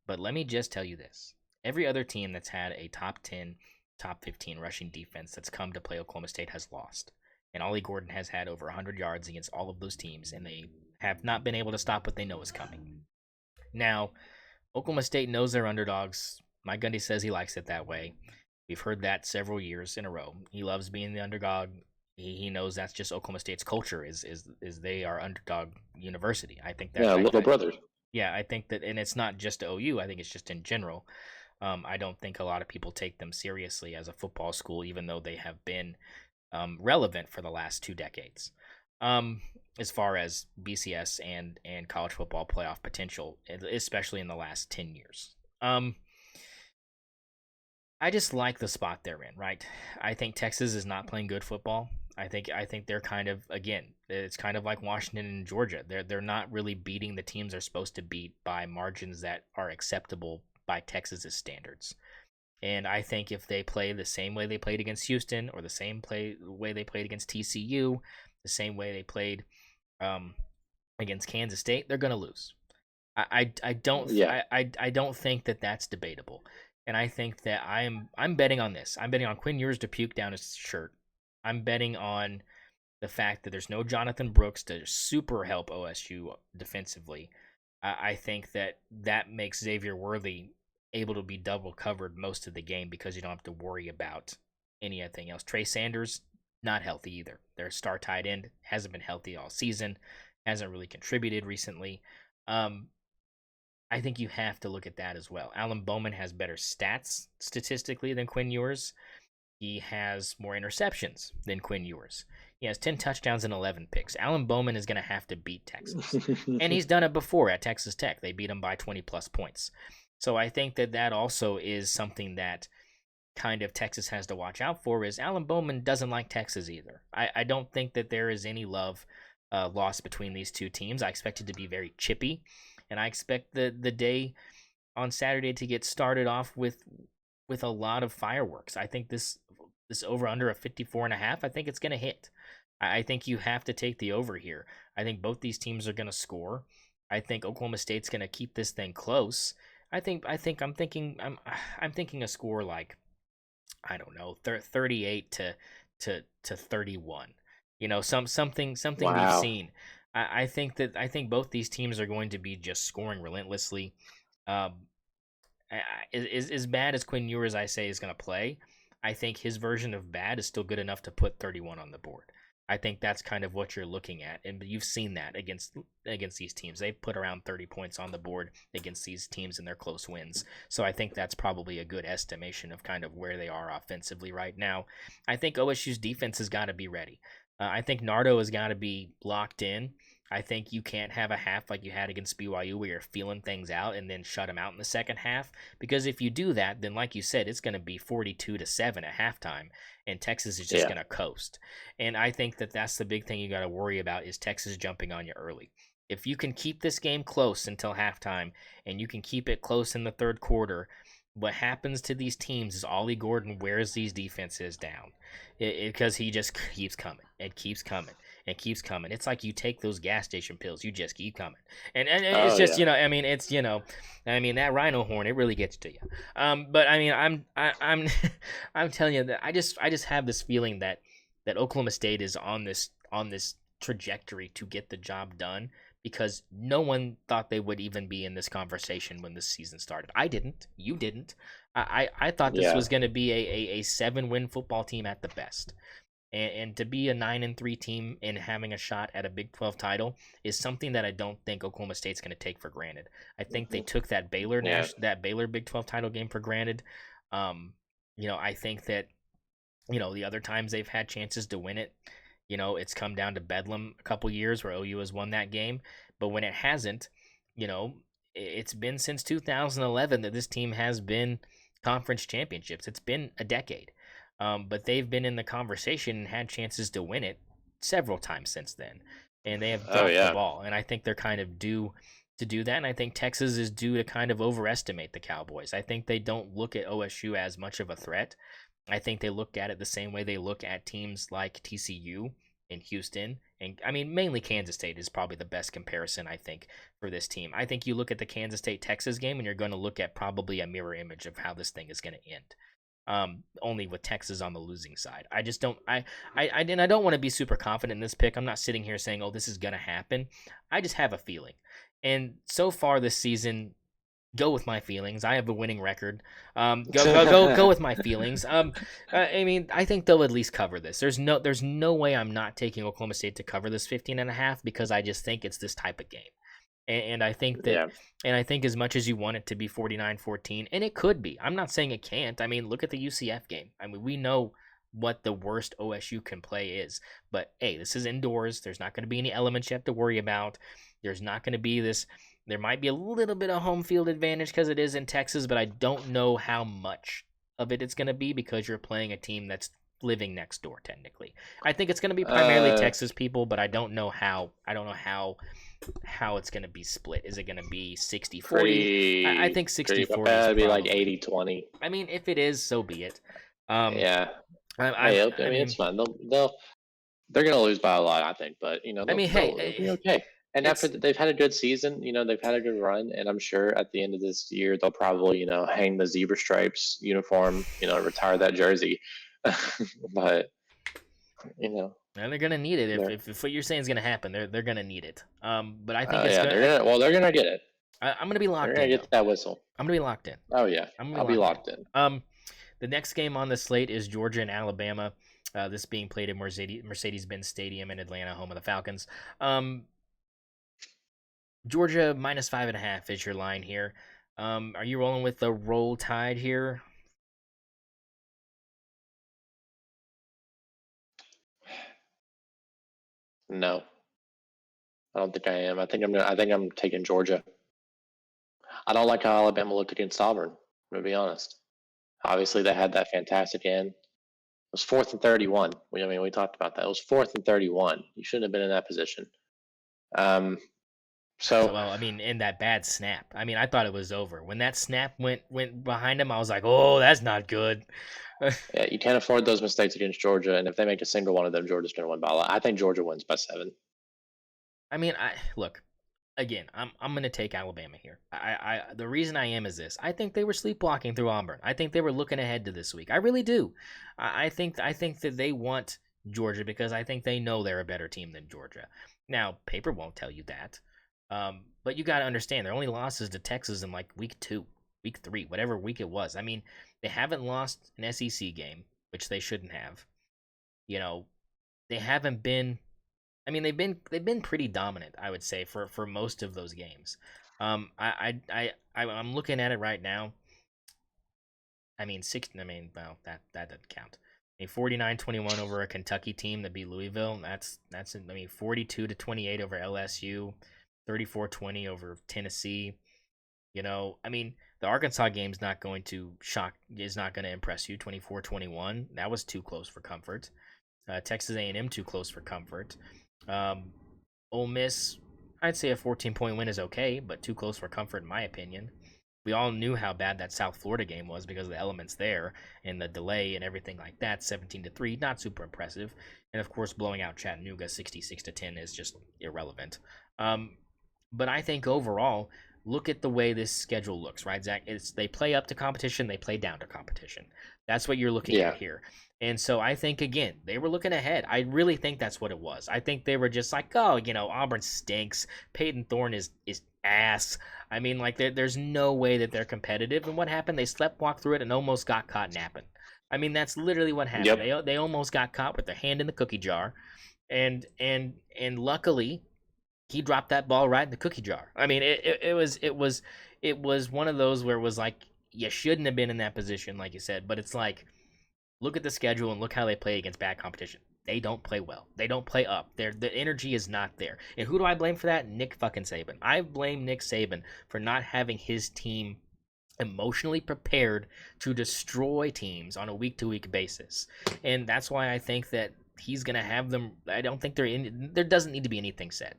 But let me just tell you this. Every other team that's had a top 10, top 15 rushing defense that's come to play Oklahoma State has lost. And Ollie Gordon has had over 100 yards against all of those teams, and they have not been able to stop what they know is coming. Now, Oklahoma State knows they're underdogs. Mike Gundy says he likes it that way. We've heard that several years in a row. He loves being the underdog. He knows that's just Oklahoma State's culture is they are underdog university. I think that yeah, little brothers. yeah, I think that, and it's not just OU. I think it's just in general. I don't think a lot of people take them seriously as a football school, even though they have been relevant for the last 2 decades. As far as BCS and college football playoff potential, especially in the last 10 years. I just like the spot they're in, right? I think Texas is not playing good football. I think they're kind of, again, it's kind of like Washington and Georgia. They're not really beating the teams they're supposed to beat by margins that are acceptable by Texas's standards. And I think if they play the same way they played against Houston, or the same way they played against TCU, the same way they played against Kansas State, they're gonna lose. I don't Yeah, I don't think that that's debatable, and I think that I'm betting on this. I'm betting on Quinn Ewers to puke down his shirt. I'm betting on the fact that there's no Jonathan Brooks to super help OSU defensively. I think that makes Xavier Worthy able to be double covered most of the game because you don't have to worry about anything else. Trey Sanders, not healthy either. Their star tight end hasn't been healthy all season, hasn't really contributed recently. I think you have to look at that as well. Alan Bowman has better stats statistically than Quinn Ewers. He has more interceptions than Quinn Ewers. He has 10 touchdowns and 11 picks. Alan Bowman is going to have to beat Texas. And he's done it before at Texas Tech. They beat him by 20 plus points. So I think that also is something that kind of Texas has to watch out for, is Alan Bowman doesn't like Texas either. I don't think that there is any love lost between these two teams. I expect it to be very chippy. and I expect the day on Saturday to get started off with a lot of fireworks. I think this over under a 54.5, I think it's going to hit. I think you have to take the over here. I think both these teams are going to score. I think Oklahoma State's going to keep this thing close. I'm thinking a score like, I don't know, 38 to 31. Something we've Wow. seen. I think both these teams are going to be just scoring relentlessly. Um, as bad as Quinn Ewers, I say, is going to play, I think his version of bad is still good enough to put 31 on the board. I think that's kind of what you're looking at, and you've seen that against these teams. They've put around 30 points on the board against these teams in their close wins. So I think that's probably a good estimation of kind of where they are offensively right now. I think OSU's defense has got to be ready. I think Nardo has got to be locked in. I think you can't have a half like you had against BYU where you're feeling things out and then shut them out in the second half. Because if you do that, then like you said, it's going to be 42-7 at halftime, and Texas is just Yeah. going to coast. And I think that that's the big thing you got to worry about is Texas jumping on you early. If you can keep this game close until halftime and you can keep it close in the third quarter, what happens to these teams is Ollie Gordon wears these defenses down because he just keeps coming and keeps coming and keeps coming. It's like you take those gas station pills, you just keep coming, and it's Oh just yeah. that rhino horn, it really gets to you. But I mean, I'm I'm telling you that I just have this feeling that Oklahoma State is on this trajectory to get the job done because no one thought they would even be in this conversation when this season started. I didn't. You didn't. I thought this Yeah. was going to be a 7-win football team at the best. And to be a 9-3 team and having a shot at a Big 12 title is something that I don't think Oklahoma State's going to take for granted. I think they took Yeah. that Baylor Big 12 title game for granted. Um, I think that the other times they've had chances to win it, it's come down to Bedlam a couple years where OU has won that game. But when it hasn't, you know, it's been since 2011 that this team has been conference championships. It's been a decade. But they've been in the conversation and had chances to win it several times since then. And they have Oh dropped the yeah. ball. And I think they're kind of due to do that. And I think Texas is due to kind of overestimate the Cowboys. I think they don't look at OSU as much of a threat. I think they look at it the same way they look at teams like TCU in Houston. And I mean, mainly Kansas State is probably the best comparison, I think, for this team. I think you look at the Kansas State Texas game and you're going to look at probably a mirror image of how this thing is going to end. Only with Texas on the losing side. I just don't. And I don't want to be super confident in this pick. I'm not sitting here saying, "Oh, this is gonna happen." I just have a feeling. And so far this season, go with my feelings. I have a winning record. Go with my feelings. I mean, I think they'll at least cover this. There's no way I'm not taking Oklahoma State to cover this 15.5 because I just think it's this type of game. And I think that, Yeah. and I think as much as you want it to be 49-14, and it could be. I'm not saying it can't. I mean, look at the UCF game. I mean, we know what the worst OSU can play is. But hey, this is indoors. There's not going to be any elements you have to worry about. There's not going to be this. There might be a little bit of home field advantage because it is in Texas, but I don't know how much of it's going to be because you're playing a team that's living next door technically. I think it's going to be primarily uh, Texas people, but I don't know how. I don't know how it's going to be split. Is it going to be 60-40? I pretty think pretty. 60-40 is It'd be like probably. 80-20. I mean, if it is, so be it. Um, Yeah. I, Hey, I, I I mean it's mean, fine. They're gonna lose by a lot, I think, but I mean, they'll hey, be okay. And after it's. they've had a good season, they've had a good run, and I'm sure at the end of this year they'll probably hang the zebra stripes uniform, retire that jersey. But you know, And they're gonna need it they're if what you're saying is gonna happen. They're gonna need it. But I think it's yeah, good. they're gonna get it. I'm gonna be They're locked gonna in get though. that whistle. I'm gonna be locked in. Oh yeah, I'm gonna be I'll be locked in. locked in. The next game on the slate is Georgia and Alabama. This being played at Mercedes-Benz Stadium in Atlanta, home of the Falcons. Georgia -5.5 is your line here. Are you rolling with the roll tide here? No, I don't think I am. I think I'm taking Georgia. I don't like how Alabama looked against Auburn. To be honest, obviously they had that fantastic end. It was 4th and 31. We talked about that. It was 4th and 31. You shouldn't have been in that position. Um, So Well, I mean, in that bad snap. I mean, I thought it was over. When that snap went behind him, I was like, "Oh, that's not good." yeah, you can't afford those mistakes against Georgia, and if they make a single one of them, Georgia's going to win by a lot. I think Georgia wins by 7. I mean, I look again. I'm gonna take Alabama here. The reason I am is this. I think they were sleepwalking through Auburn. I think they were looking ahead to this week. I really do. I think that they want Georgia because I think they know they're a better team than Georgia. Now, paper won't tell you that. But you got to understand their only losses to Texas in like week 2, week 3, whatever week it was. I mean, they haven't lost an SEC game, which they shouldn't have. You know, they haven't been. I mean, they've been pretty dominant, I would say, for most of those games. I'm looking at it right now. I mean, six. I mean, well, that doesn't count. I mean, 49-21 over a Kentucky team that beat Louisville. That's. I mean, 42-28 over LSU, 34-20 over Tennessee. I mean, the Arkansas game's not going to shock. Is not going to impress you. 24-21. That was too close for comfort. Texas A&M too close for comfort. Um, Ole Miss, I'd say a 14-point win is okay, but too close for comfort in my opinion. We all knew how bad that South Florida game was because of the elements there and the delay and everything like that. 17-3, not super impressive, and of course blowing out Chattanooga 66-10 is just irrelevant. Um, but I think overall, look at the way this schedule looks, right, Zach? They play up to competition, they play down to competition. That's what you're looking at Yeah, here. And so I think again, they were looking ahead. I really think that's what it was. I think they were just like, oh, Auburn stinks. Peyton Thorne is ass. I mean, like there's no way that they're competitive. And what happened? They sleptwalked through it and almost got caught napping. I mean, that's literally what happened. yep, They almost got caught with their hand in the cookie jar, and luckily he dropped that ball right in the cookie jar. I mean, it was one of those where it was like you shouldn't have been in that position, like you said. But it's like look at the schedule and look how they play against bad competition. They don't play well. They don't play up. The energy is not there. And who do I blame for that? Nick fucking Saban. I blame Nick Saban for not having his team emotionally prepared to destroy teams on a week to week basis. And that's why I think that he's gonna have them. I don't think there doesn't need to be anything said.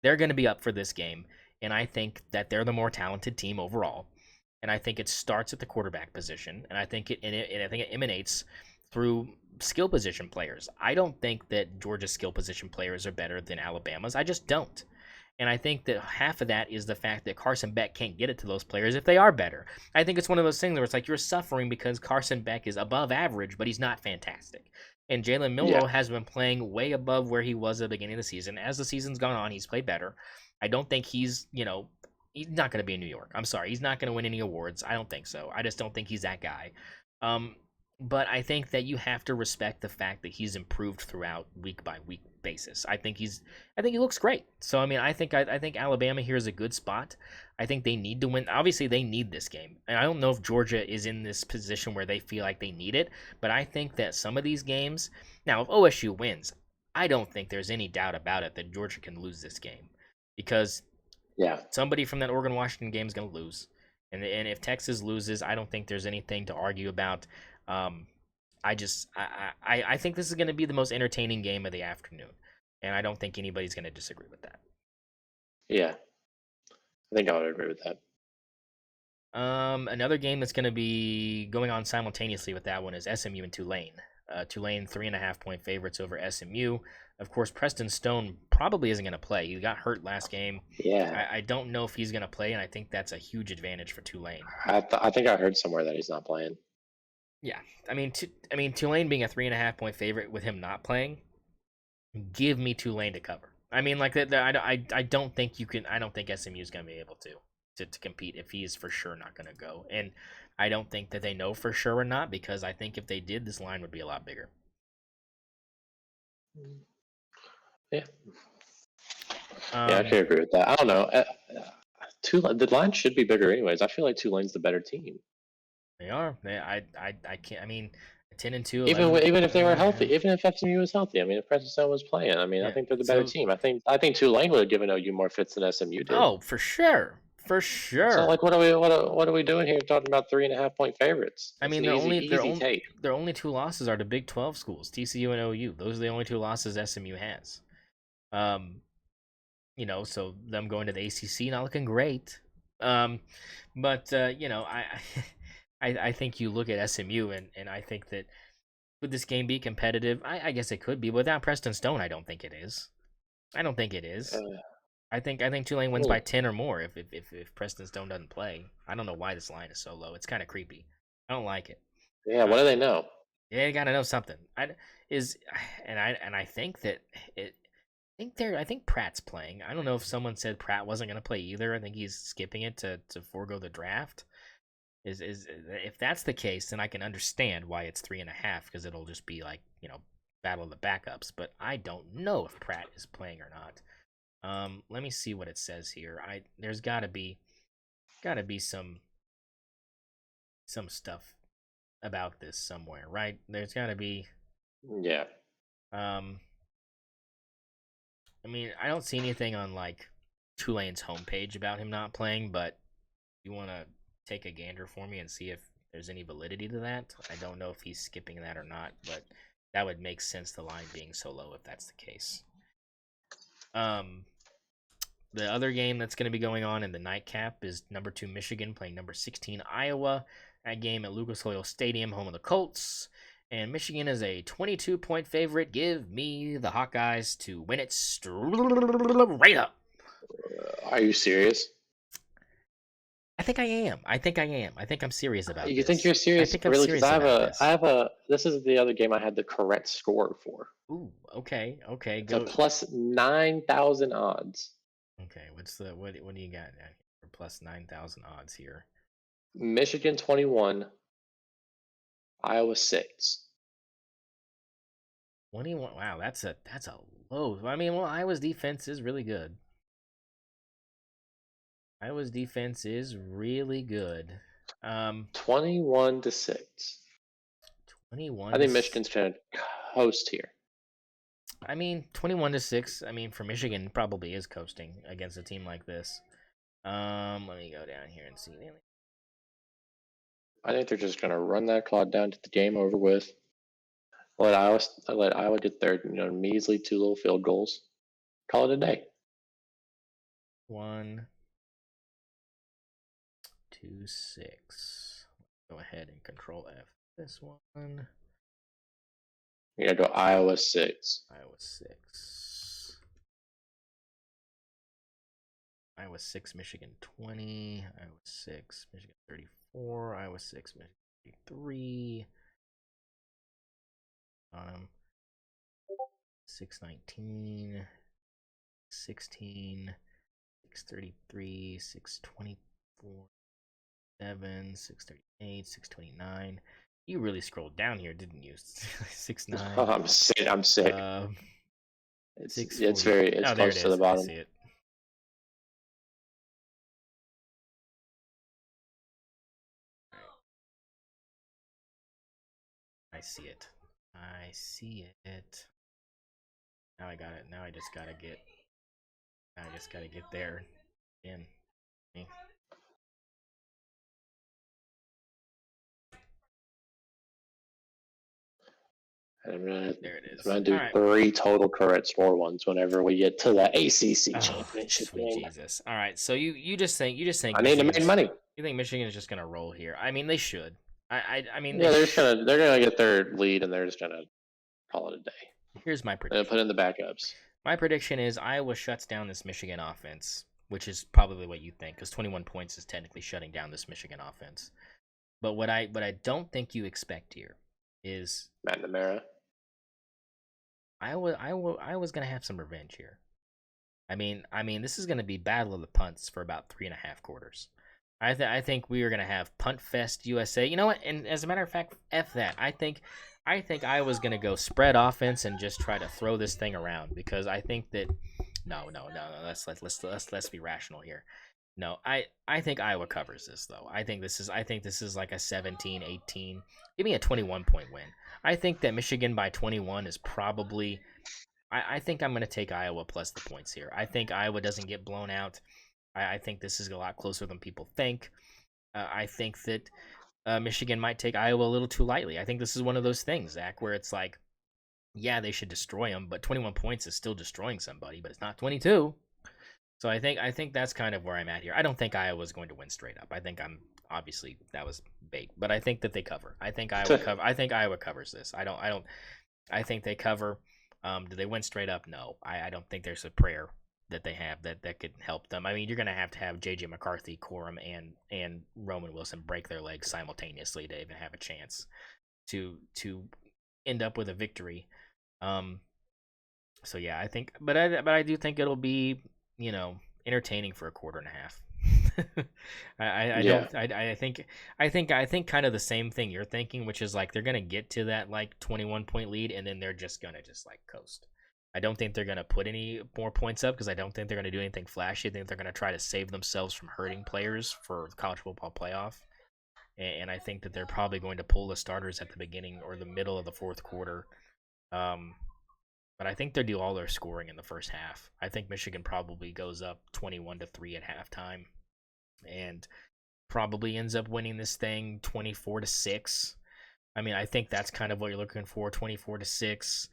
They're gonna be up for this game, and I think that they're the more talented team overall. And I think it starts at the quarterback position, and I think it emanates through skill position players. I don't think that Georgia's skill position players are better than Alabama's. I just don't. And I think that half of that is the fact that Carson Beck can't get it to those players if they are better. I think it's one of those things where it's like you're suffering because Carson Beck is above average, but he's not fantastic. And Jalen yeah, Milroe has been playing way above where he was at the beginning of the season. As the season's gone on, he's played better. I don't think he's not going to be in New York. I'm sorry. He's not going to win any awards. I don't think so. I just don't think he's that guy. Um, but I think that you have to respect the fact that he's improved throughout week by week basis. I think he looks great. So I mean, I think Alabama here is a good spot. I think they need to win. Obviously, they need this game, and I don't know if Georgia is in this position where they feel like they need it. But I think that some of these games, now if OSU wins, I don't think there's any doubt about it that Georgia can lose this game because yeah, somebody from that Oregon Washington game is going to lose, and if Texas loses, I don't think there's anything to argue about. Um, I think this is going to be the most entertaining game of the afternoon, and I don't think anybody's going to disagree with that. yeah. I think I would agree with that. Another game that's going to be going on simultaneously with that one is SMU and Tulane. Tulane 3.5 point favorites over SMU. Of course, Preston Stone probably isn't going to play. He got hurt last game. Yeah, I don't know if he's going to play, and I think that's a huge advantage for Tulane. I think I heard somewhere that he's not playing. Yeah, I mean Tulane being a 3.5 point favorite with him not playing, give me Tulane to cover. I mean, like that. I don't think you can. I don't think SMU is going to be able to compete if he's for sure not going to go. And I don't think that they know for sure or not because I think if they did, this line would be a lot bigger. Yeah, yeah, I Um, could agree with that. I don't know. Tulane, the line should be bigger anyways. I feel like Tulane's the better team. they are. I can't. I mean, 10-2, Even if they were healthy, yeah. even if FSU was healthy, I mean, if Preston Stone was playing, I mean, I Yeah. think they're the better So, team. I think Tulane would have given OU more fits than SMU did. oh, for So sure. like, what are we doing here talking about 3.5 point favorites? I That's mean, an their easy only their easy only take. their only two losses are to Big 12 schools, TCU and OU. Those are the only two losses SMU has. Um, So them going to the ACC not looking great. Um, but I think you look at SMU and I think that would this game be competitive? I guess it could be. Without Preston Stone, I don't think it is. I don't think it is. Uh, I think Tulane wins hmm. by 10 or more if Preston Stone doesn't play. I don't know why this line is so low. It's kind of creepy. I don't like it. Yeah, what Uh, do they know? yeah, you gotta know something. Is and I think that it. I think Pratt's playing. I don't know if someone said Pratt wasn't gonna play either. I think he's skipping it to forego the draft. Is if that's the case, then I can understand why it's 3.5 because it'll just be like battle of the backups. But I don't know if Pratt is playing or not. Let me see what it says here. There's gotta be some stuff about this somewhere, right? There's gotta be. Yeah. Um, I mean, I don't see anything on like Tulane's homepage about him not playing, but you want to take a gander for me and see if there's any validity to that? I don't know if he's skipping that or not, but that would make sense. The line being so low, if that's the case. Um, the other game that's going to be going on in the nightcap is number 2 Michigan playing number 16 Iowa. That game at Lucas Oil Stadium, home of the Colts. And Michigan is a 22-point favorite. Give me the Hawkeyes to win it straight up. Are you serious? I think I am. I think I am. I think I'm serious about You think you're this. I serious, think I'm really? Because serious about this. this is the other game I had the correct score for. Ooh, okay, okay, It's a go. plus 9,000 odds. Okay, what do you got down here for plus 9,000 odds here? Michigan 21, Iowa 6. 21. Wow, that's a low. I mean, well, Iowa's defense is really good. Iowa's defense is really good. 21 to 6. 21 I to. think Michigan's going to coast here. I mean, 21 to 6. I mean, for Michigan, probably is coasting against a team like this. Let me go down here and see. I think they're just going to run that clock down to the game over with. Let Iowa get their measly 2 little field goals. Call it a day. 1, 2, 6. Go ahead and Control F this one. You're going to go Iowa 6. Iowa 6. Iowa 6, Michigan 20. Iowa 6, Michigan 34. Iowa 6, Michigan 33. 619. 16. 633. 624. 7. 638. 629. You really scrolled down here, didn't you? 6-9. Oh, I'm sick. It's 640. Oh, there it close to the is. I bottom. see it. I see it. I see it. Now I got it. Now I just gotta get. Now I just gotta get there. In. There it is. I'm gonna All do right. 3 total correct score ones whenever we get to the ACC Oh, championship sweet game. Jesus. All right. So you just think I need to make money. you think Michigan is just gonna roll here? I mean, they should. I mean, Yeah, they're gonna get their lead and they're just gonna call it a day. Here's my They're gonna prediction. put in the backups. My prediction is Iowa shuts down this Michigan offense, which is probably what you think, because 21 points is technically shutting down this Michigan offense. But what I don't think you expect here is McNamara. Iowa's gonna have some revenge here. I mean, this is gonna be battle of the punts for about 3.5 quarters. I think we are gonna have Punt Fest USA. You know what? And as a matter of fact, f that. I think Iowa's gonna go spread offense and just try to throw this thing around because I think that no. Let's be rational here. No, I think Iowa covers this though. I think this is like a 17-18. Give me a 21-point win. I think that Michigan by 21 is probably. I think I'm going to take Iowa plus the points here. I think Iowa doesn't get blown out. I think this is a lot closer than people think. I think that Michigan might take Iowa a little too lightly. I think this is one of those things, Zach, where it's like, yeah, they should destroy them, but 21 points is still destroying somebody, but it's not 22. So I think that's kind of where I'm at here. I don't think Iowa's going to win straight up. I think I'm obviously that was bait, but I think that they cover. I think Iowa cover. I think Iowa covers this. I don't. I think they cover. Do they win straight up? No. I don't think there's a prayer that they have that could help them. I mean, you're gonna have to have JJ McCarthy, Corum, and Roman Wilson break their legs simultaneously to even have a chance to end up with a victory. Um, so yeah, I think, but I do think it'll be entertaining for a quarter and a half. I Yeah. don't I think kind of the same thing you're thinking, which is like they're gonna get to that like 21-point lead and then they're just gonna just like coast. I don't think they're gonna put any more points up because I don't think they're gonna do anything flashy. I think they're gonna try to save themselves from hurting players for the college football playoff. And I think that they're probably going to pull the starters at the beginning or the middle of the fourth quarter. Um, but I think they do all their scoring in the first half. I think Michigan probably goes up 21-3 at halftime and probably ends up winning this thing 24-6. I mean, I think that's kind of what you're looking for, 24-6,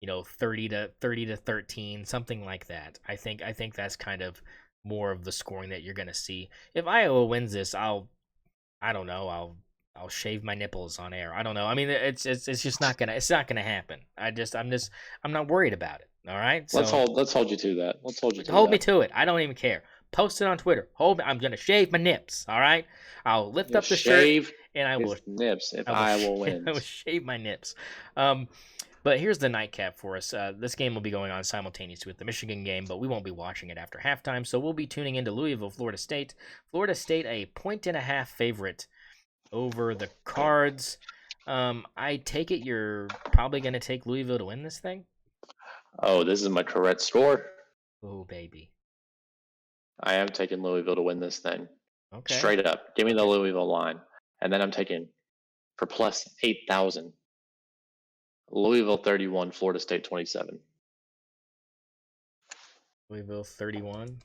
30-13, something like that. I think that's kind of more of the scoring that you're going to see. If Iowa wins this, I don't know, I'll shave my nipples on air. I don't know. I mean, it's just not gonna happen. I'm not worried about it. All right, so Let's hold you to that. Let's hold you to hold me that. to it. I don't even care. Post it on Twitter. Hold me. I'm gonna shave my nips. All right. I'll lift You'll up the shirt shave and I will his nips if I will Iowa I will wins. shave my nips. Um, but here's the nightcap for us. This game will be going on simultaneously with the Michigan game, but we won't be watching it after halftime. So we'll be tuning into Louisville, Florida State. Florida State, a 1.5-point favorite over the Cards. I take it you're probably going to take Louisville to win this thing? Oh, this is my correct score. Oh, baby. I am taking Louisville to win this thing. Okay. Straight up. Give me the Okay. Louisville line. And then I'm taking for plus 8,000. Louisville 31, Florida State 27. Louisville 31.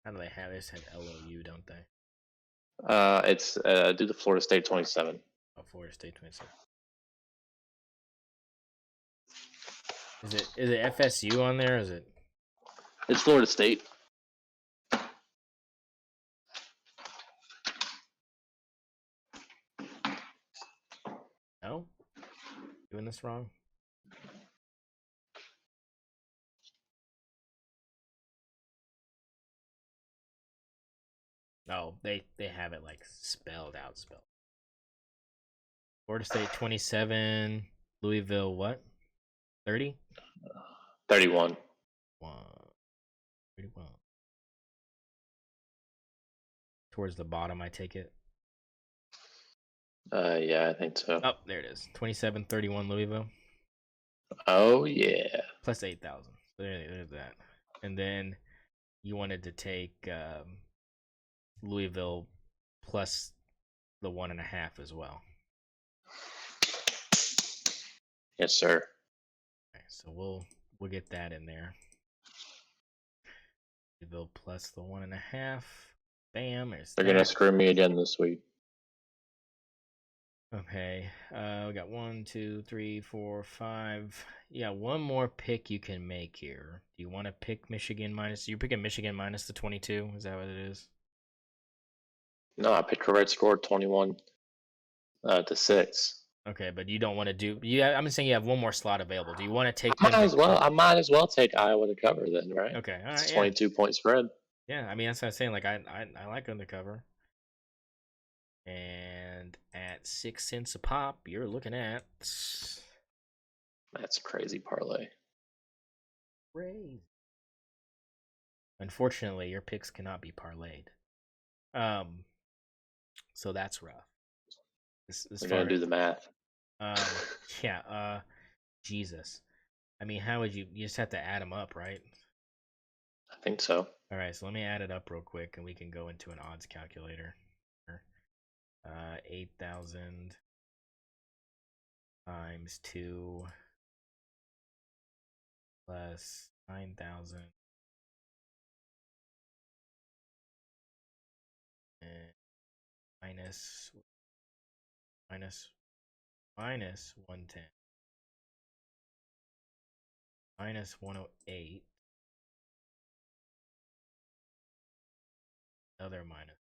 How do they have this? Have LOU, don't they? It's do the Florida State 27. Oh, Florida State 27. Is it FSU on there? Or is it? It's Florida State. No? Doing this wrong? No, they have it like spelled out. Florida State 27. Louisville what? 30? 31. 31. Towards the bottom, I take it. Yeah, I think so. Oh, there it is. 27-31 Louisville. Oh, yeah. Plus 8,000. So there's that. And then you wanted to take Louisville plus the 1.5 as well. Yes, sir. Okay, so we'll get that in there. Louisville plus the 1.5. Bam, there's They're going to that. screw me again this week. Okay, we got 1, 2, 3, 4, 5. Yeah, one more pick you can make here. Do you want to pick Michigan minus? You're picking Michigan minus the 22. Is that what it is? No, I picked correct score 21 to 6. Okay, but you don't want to do. I'm just saying you have one more slot available. Do you want to take I might them as well. to? I might as well take Iowa to cover then, right? Okay, all It's right, a yeah, 22-point spread. yeah. I mean, that's what I'm saying. Like, I like undercover. And at 6 cents a pop, you're looking at That's a crazy parlay. crazy. Unfortunately, your picks cannot be parlayed. Um, so that's rough. As We're far gonna do as the math. yeah, Jesus. I mean, how would you just have to add them up, right? I think so. All right, so let me add it up real quick and we can go into an odds calculator. 8,000 times 2 plus 9,000 and minus minus 110 minus 108 other minus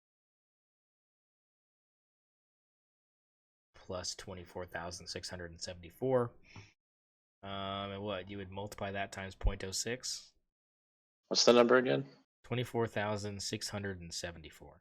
plus 24,674. And what you would multiply that times 0.06? What's the number again? 24,674.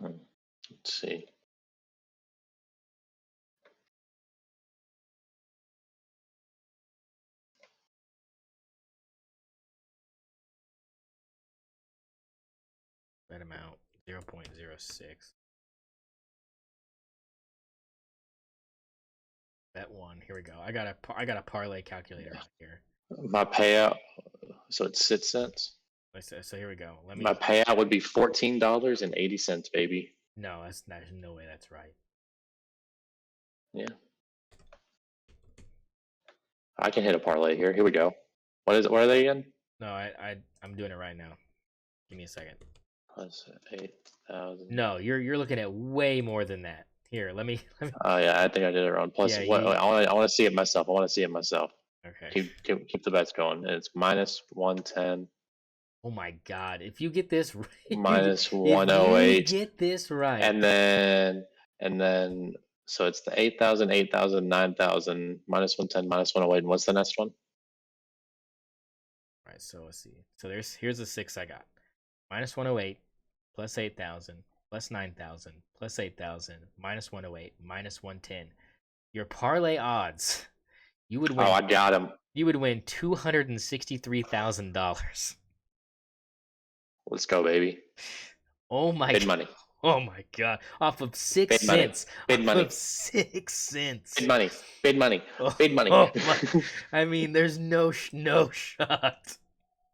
Let's see. That amount 0.06. Bet one. Here we go. I got a parlay calculator out here. My payout, so it's 6 cents. So here we go. My payout would be $14.80, baby. No, there's no way that's right. Yeah. I can hit a parlay here. Here we go. What are they again? No, I'm doing it right now. Give me a second. Plus 8,000. No, you're looking at way more than that. Here, let me. Oh yeah, I think I did it wrong. Plus, Yeah, I want to see it myself. Okay. Keep the bets going. And it's minus 110. Oh my God! If you get this right, minus 108. Get this right. And then so it's the 8,000, 8,000, 9,000, minus 110, minus 108. And what's the next one? All right, so let's see. So here's the 6 I got. Minus 108, plus 8,000, plus 9,000, plus 8,000, minus 108, minus 110. Your parlay odds, you would win. Oh, I got him. You would win $263,000. Let's go, baby. Oh my Bid money. Oh my God! Off of 6 Bid money. cents. Bid money. Of 6 cents. Bid money. Bid money. Bid money. Oh I mean, there's no shot.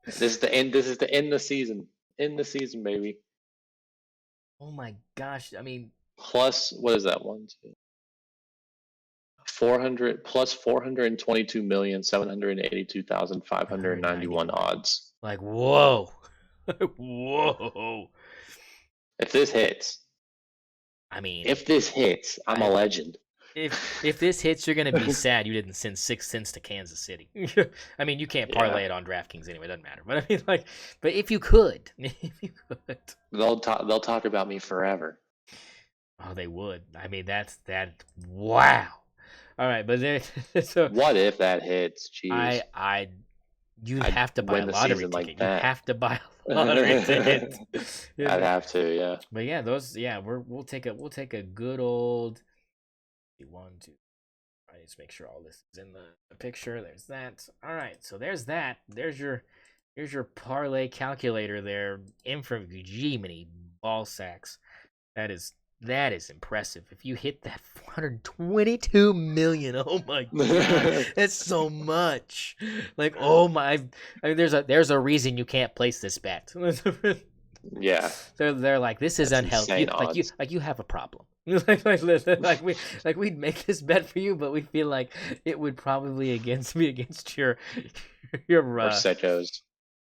This is the end. This is the end of the season. End the season, baby. Oh my gosh! I mean, plus what is that? 400 plus 422,782,591 odds. Like whoa, whoa! If this hits, I'm a legend. If this hits, you're gonna be sad you didn't send 6 cents to Kansas City. I mean, you can't parlay it on DraftKings anyway. It doesn't matter. But I mean, but if you could, they'll talk about me forever. Oh, they would. I mean, that's that. Wow. All right, but then so what if that hits? Jeez. You'd have to buy a lottery ticket. Like you have to buy a lottery ticket. I'd have to, yeah. But yeah, we'll take a good old 1, 2. I need to make sure all this is in the picture. There's that. All right, so there's that. There's your parlay calculator there. In from Jiminy ball sacks. That is impressive. If you hit that 422 million, oh my God, that's so much. Like, oh my, I mean, there's a reason you can't place this bet. Yeah, they're like, this is unhealthy. Like you have a problem. like we'd make this bet for you, but we feel like it would probably be against your sickos.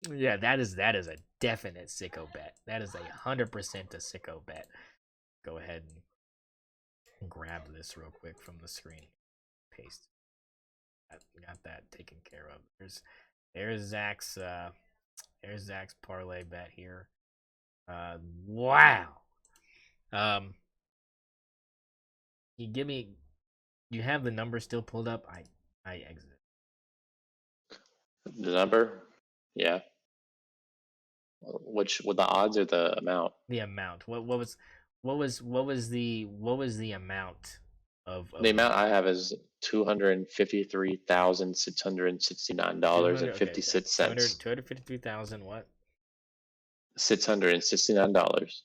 Yeah, that is a definite sicko bet. That is 100% a sicko bet. Go ahead and grab this real quick from the screen. Paste. Got that taken care of. There's Zach's parlay bet here. Wow. You have the number still pulled up? I exit. The number? Yeah. With the odds or the amount? The amount. What was the amount of the amount I have is $253,669.56. 253,000 what? $669.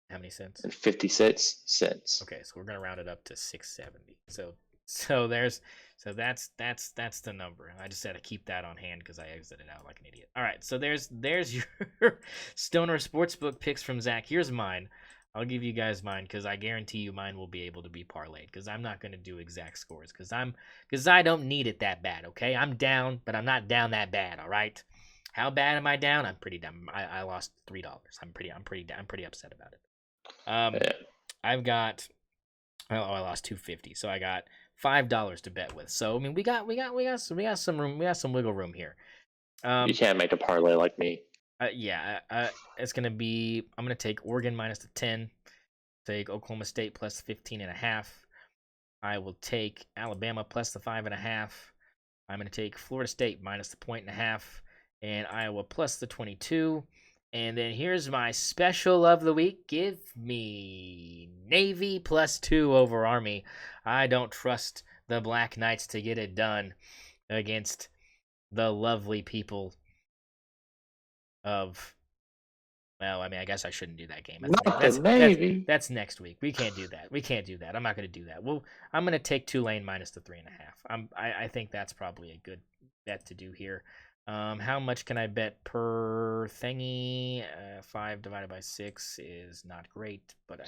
How many cents? And 56 cents. Okay, so we're gonna round it up to 670. So that's the number. I just had to keep that on hand because I exited out like an idiot. All right, so there's your St0ner Sports Book picks from Zach. Here's mine. I'll give you guys mine because I guarantee you mine will be able to be parlayed because I'm not gonna do exact scores because I don't need it that bad. Okay, I'm down, but I'm not down that bad. All right. How bad am I down? I'm pretty down. I lost $3. I'm pretty upset about it. Yeah. I've got I lost 250, so I got $5 to bet with. So I mean, we got some room, we got some wiggle room here. You Um, can't make a parlay like me. yeah, it's gonna be. I'm gonna take Oregon minus the 10. Take Oklahoma State plus 15.5. I will take Alabama plus the 5.5. I'm gonna take Florida State minus the 1.5, and Iowa plus the 22. And then here's my special of the week. Give me Navy plus 2 over Army. I don't trust the Black Knights to get it done against the lovely people of. Well, I mean, I guess I shouldn't do that game. Not the Navy. That's next week. We can't do that. We can't do that. I'm not going to do that. Well, I'm going to take Tulane minus the 3.5. I think that's probably a good bet to do here. How much can I bet per thingy? 5 divided by 6 is not great, but I know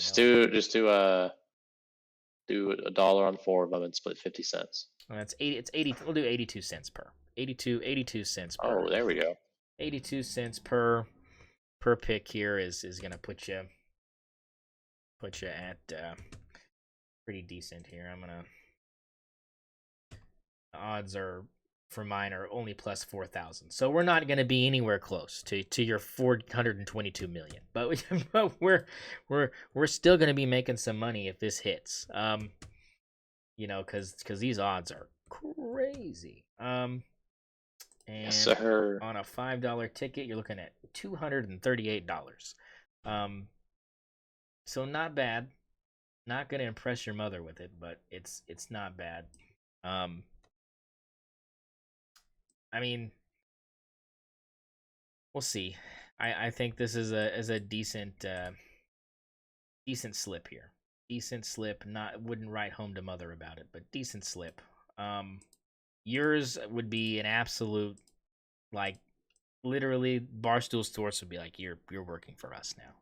Do a dollar on 4 of them and split 50 cents. that's 80. It's 80. We'll do 82 cents per. 82 cents per. Oh, there we go. 82 cents per pick here is gonna put you at pretty decent here. The odds are for mine are only plus 4,000, so we're not gonna be anywhere close to your 422 million. But we're still gonna be making some money if this hits. Because these odds are crazy. Yes, And sir. on a $5 ticket, you're looking at $238. So not bad. Not gonna impress your mother with it, but it's not bad. Um, I mean, we'll see. I think this is a decent slip here. Decent slip. Not wouldn't write home to mother about it, but decent slip. Yours would be an absolute like literally Barstool Sports would be like you're working for us now.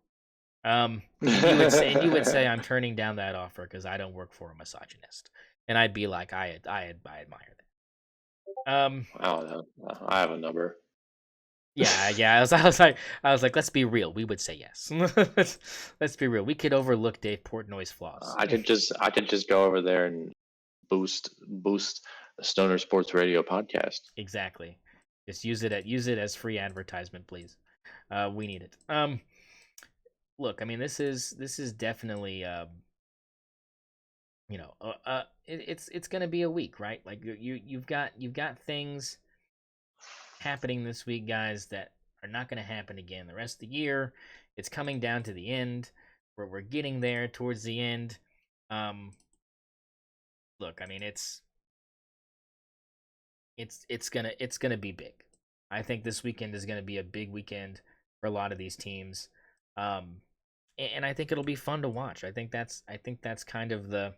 And you would say I'm turning down that offer because I don't work for a misogynist, and I'd be like I admire that. I don't know. I have a number. Yeah. I was like, let's be real. We would say yes. Let's be real. We could overlook Dave Portnoy's flaws. I could just go over there and boost the Stoner Sports Radio podcast. Exactly. Just use it as free advertisement, please. We need it. Look, I mean, this is definitely it's gonna be a week, right? Like you've got things happening this week, guys, that are not gonna happen again the rest of the year. It's coming down to the end, where we're getting there towards the end. Um, Look, I mean, it's gonna be big. I think this weekend is gonna be a big weekend for a lot of these teams. Um, and I think it'll be fun to watch. I think that's kind of the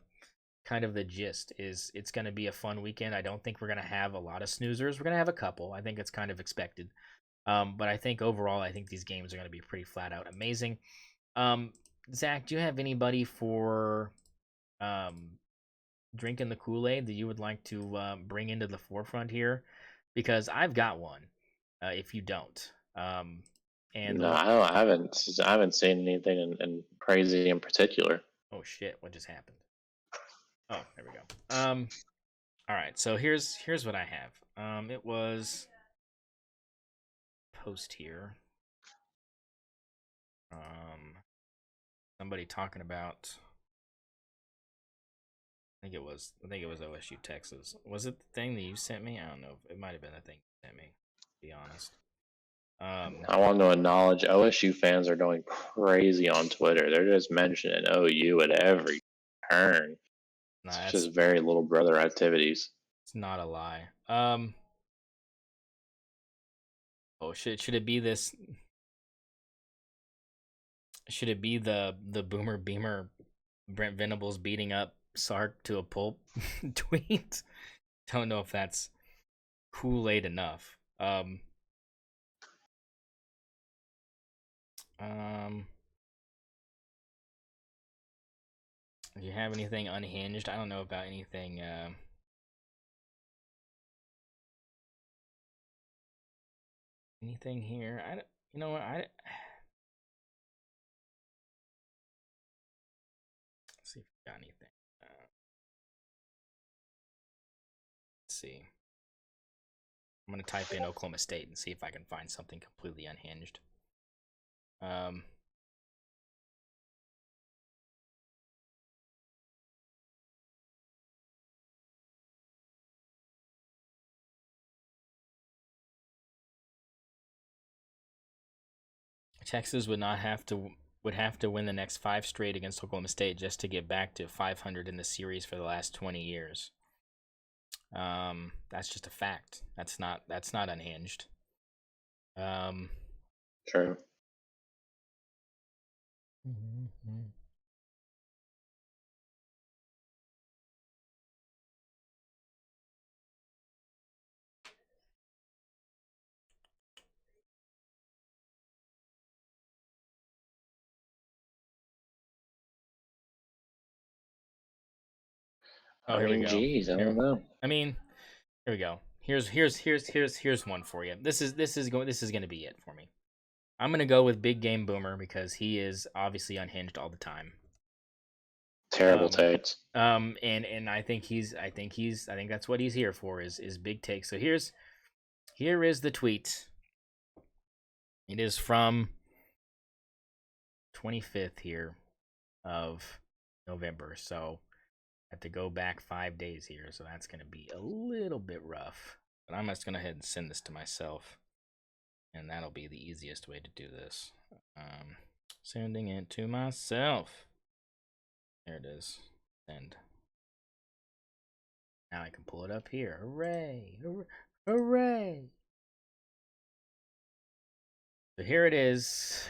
gist is it's going to be a fun weekend. I don't think we're going to have a lot of snoozers. We're going to have a couple. I think it's kind of expected. But I think overall, I think these games are going to be pretty flat out amazing. Zach, do you have anybody for um, drinking the Kool-Aid that you would like to bring into the forefront here? Because I've got one. If you don't, and the No, one I haven't seen anything in crazy in particular. oh shit, what just happened? Oh, there we go. All right, so here's what I have. It was post here. Um, Somebody talking about. I think it was OSU Texas. Was it the thing that you sent me? I don't know. It might have been the thing you sent me. To be honest. Um, I want to acknowledge OSU fans are going crazy on Twitter. They're just mentioning OU at every turn. nah, It's that's just very little brother activities. it's not a lie. Oh, should it be this? Should it be the Boomer Beamer Brent Venables beating up Sark to a pulp tweet? Don't know if that's Kool-Aid enough. Um, Do you have anything unhinged? I don't know about anything. Anything here? I don't, you know what? Let's see if we got anything. Let's see. I'm gonna type in Oklahoma State and see if I can find something completely unhinged. Texas would have to win the next 5 straight against Oklahoma State just to get back to 500 in the series for the last 20 years. That's just a fact. That's not unhinged. True. Oh, I here we mean, go. geez, I don't know. I mean, here we go. Here's one for you. This is going to be it for me. I'm gonna go with Big Game Boomer because he is obviously unhinged all the time. Terrible takes. And I think that's what he's here for is big takes. So here is the tweet. It is from 25th here of November. So I have to go back 5 days here. So that's gonna be a little bit rough. But I'm just gonna go ahead and send this to myself. And that'll be the easiest way to do this. Sending it to myself. There it is. Send. Now I can pull it up here. Hooray! Hooray! So here it is.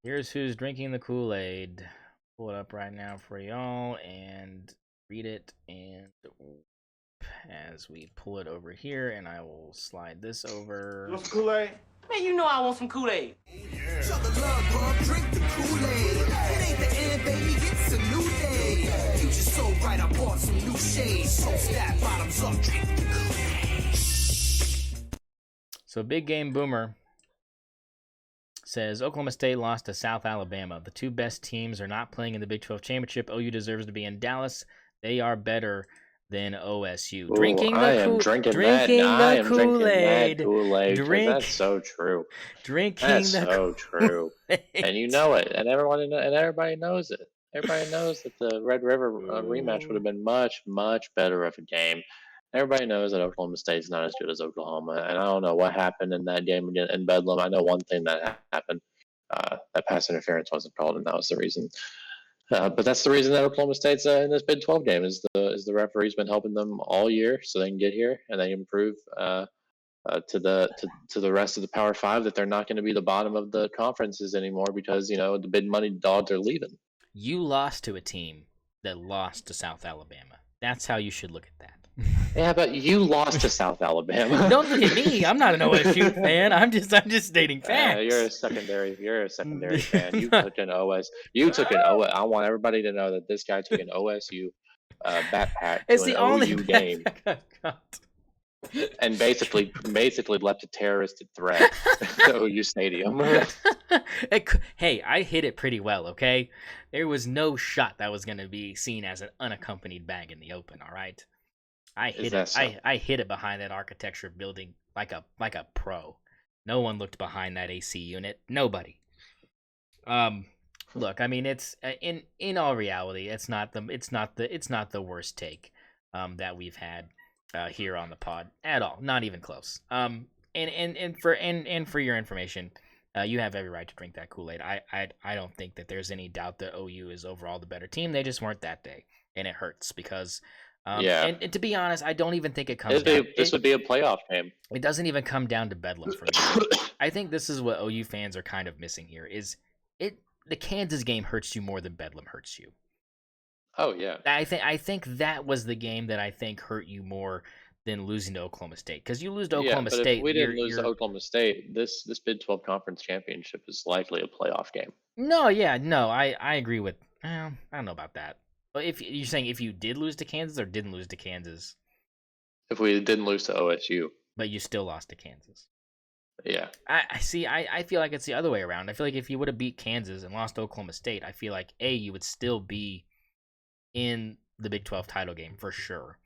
Here's who's drinking the Kool-Aid. Pull it up right now for y'all and read it. And as we pull it over here, and I will slide this over. You want some Kool-Aid? Man, you know I want some Kool-Aid. Show the love, bub, drink the Kool-Aid. It ain't the end, baby, it's a new day. Future so bright, I bought some new shades. So stack bottoms up, drink the Kool-Aid. So Big Game Boomer says Oklahoma State lost to South Alabama. The 2 best teams are not playing in the Big 12 championship. OU deserves to be in Dallas. They are better than OSU. Ooh, Drinking I am the drinking Kool-Aid. Kool-Aid. Drink. That's so true. Drinking That's the so true. And you know it, and everybody knows it. Everybody knows that the Red River rematch would have been much, much better of a game. Everybody knows that Oklahoma State's not as good as Oklahoma, and I don't know what happened in that game in Bedlam. I know one thing that happened: that pass interference wasn't called, and that was the reason. But that's the reason that Oklahoma State's in this Big 12 game is the referee's been helping them all year, so they can get here and they improve to the rest of the Power Five that they're not going to be the bottom of the conferences anymore because the big money dogs are leaving. You lost to a team that lost to South Alabama. That's how you should look at that. Yeah, but you lost to South Alabama. Don't look at me. I'm not an OSU fan. I'm just stating facts. You're a secondary fan. You took an OS. You took an OS. I want everybody to know that this guy took an OSU backpack It's to the an only OU game. And basically left a terroristic threat to OU Stadium. Hey, I hit it pretty well, okay? There was no shot that was going to be seen as an unaccompanied bag in the open, all right? I hit it. So? I hit it behind that architecture building like a pro. No one looked behind that AC unit. Nobody. Look, I mean, it's in all reality, it's not the worst take that we've had here on the pod at all. Not even close. And for your information, you have every right to drink that Kool-Aid. I don't think that there's any doubt that OU is overall the better team. They just weren't that day, and it hurts because. And to be honest, I don't even think it comes down. This would be a playoff game. It doesn't even come down to Bedlam for me. I think this is what OU fans are kind of missing here. The Kansas game hurts you more than Bedlam hurts you. Oh yeah. I think that was the game that I think hurt you more than losing to Oklahoma State, because you lose to Oklahoma State. If we didn't lose to Oklahoma State, this Big 12 conference championship is likely a playoff game. No, I agree with. I don't know about that. If you're saying if you did lose to Kansas or didn't lose to Kansas, If we didn't lose to OSU, but you still lost to Kansas. yeah. I see. I feel like it's the other way around. I feel like if you would have beat Kansas and lost to Oklahoma State, I feel like you would still be in the Big 12 title game for sure.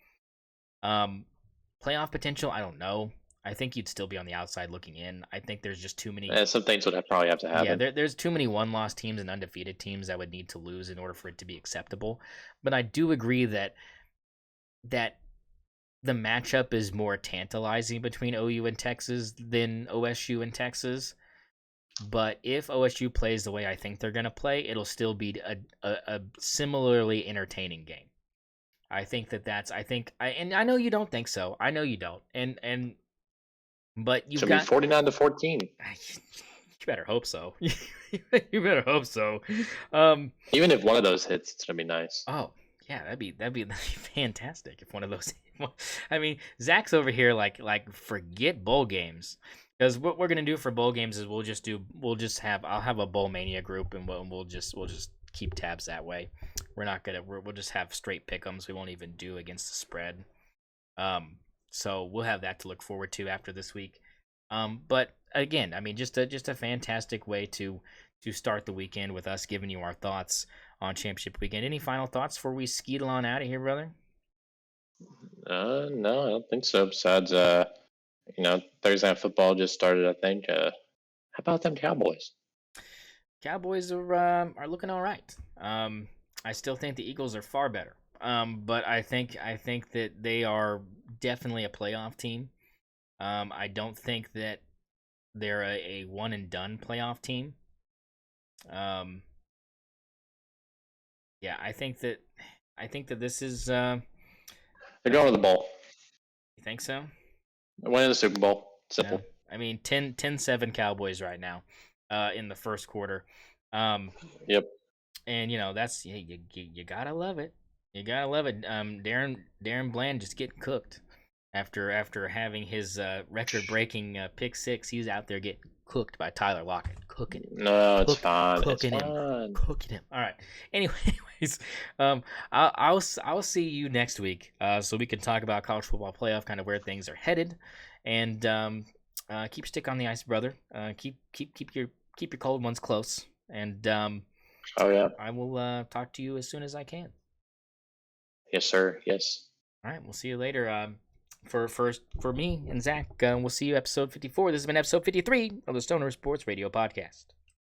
Playoff potential, I don't know. I think you'd still be on the outside looking in. I think there's just too many. Some things would probably have to happen. Yeah, there's too many one-loss teams and undefeated teams that would need to lose in order for it to be acceptable. But I do agree that the matchup is more tantalizing between OU and Texas than OSU and Texas. But if OSU plays the way I think they're going to play, it'll still be a similarly entertaining game. I think and I know you don't think so. I know you don't. But you've got 49-14. You better hope so. You better hope so. Even if one of those hits, it's gonna be nice. Oh yeah, that'd be fantastic if one of those. I mean, Zach's over here like forget bowl games, because what we're gonna do for bowl games is I'll have a bowl mania group, and we'll just keep tabs that way. We'll just have straight pick'ems. We won't even do against the spread. So we'll have that to look forward to after this week. But again, I mean, just a fantastic way to start the weekend with us giving you our thoughts on championship weekend. Any final thoughts before we skeetle on out of here, brother? No, I don't think so. Besides, Thursday Night Football just started, I think. How about them Cowboys? Cowboys are looking all right. I still think the Eagles are far better. But I think that they are definitely a playoff team. I don't think that they're a one and done playoff team. Yeah, I think that this is. They're going to the bowl. You think so? They're winning the Super Bowl. Simple. Yeah. I mean, 10-7 Cowboys right now, in the first quarter. Yep. And that's you gotta love it. You gotta love it. Darren Bland just getting cooked after having his record-breaking pick six. He's out there getting cooked by Tyler Lockett, cooking him. No, it's fine. Cooking it's him, fine. cooking him. All right. Anyways, I'll see you next week, so we can talk about college football playoff, kind of where things are headed, and keep stick on the ice, brother. Keep your cold ones close, and oh yeah. I will talk to you as soon as I can. Yes, sir. Yes. All right, we'll see you later. For me and Zach, we'll see you episode 54. This has been episode 53 of the St0ner Sports Radio Podcast.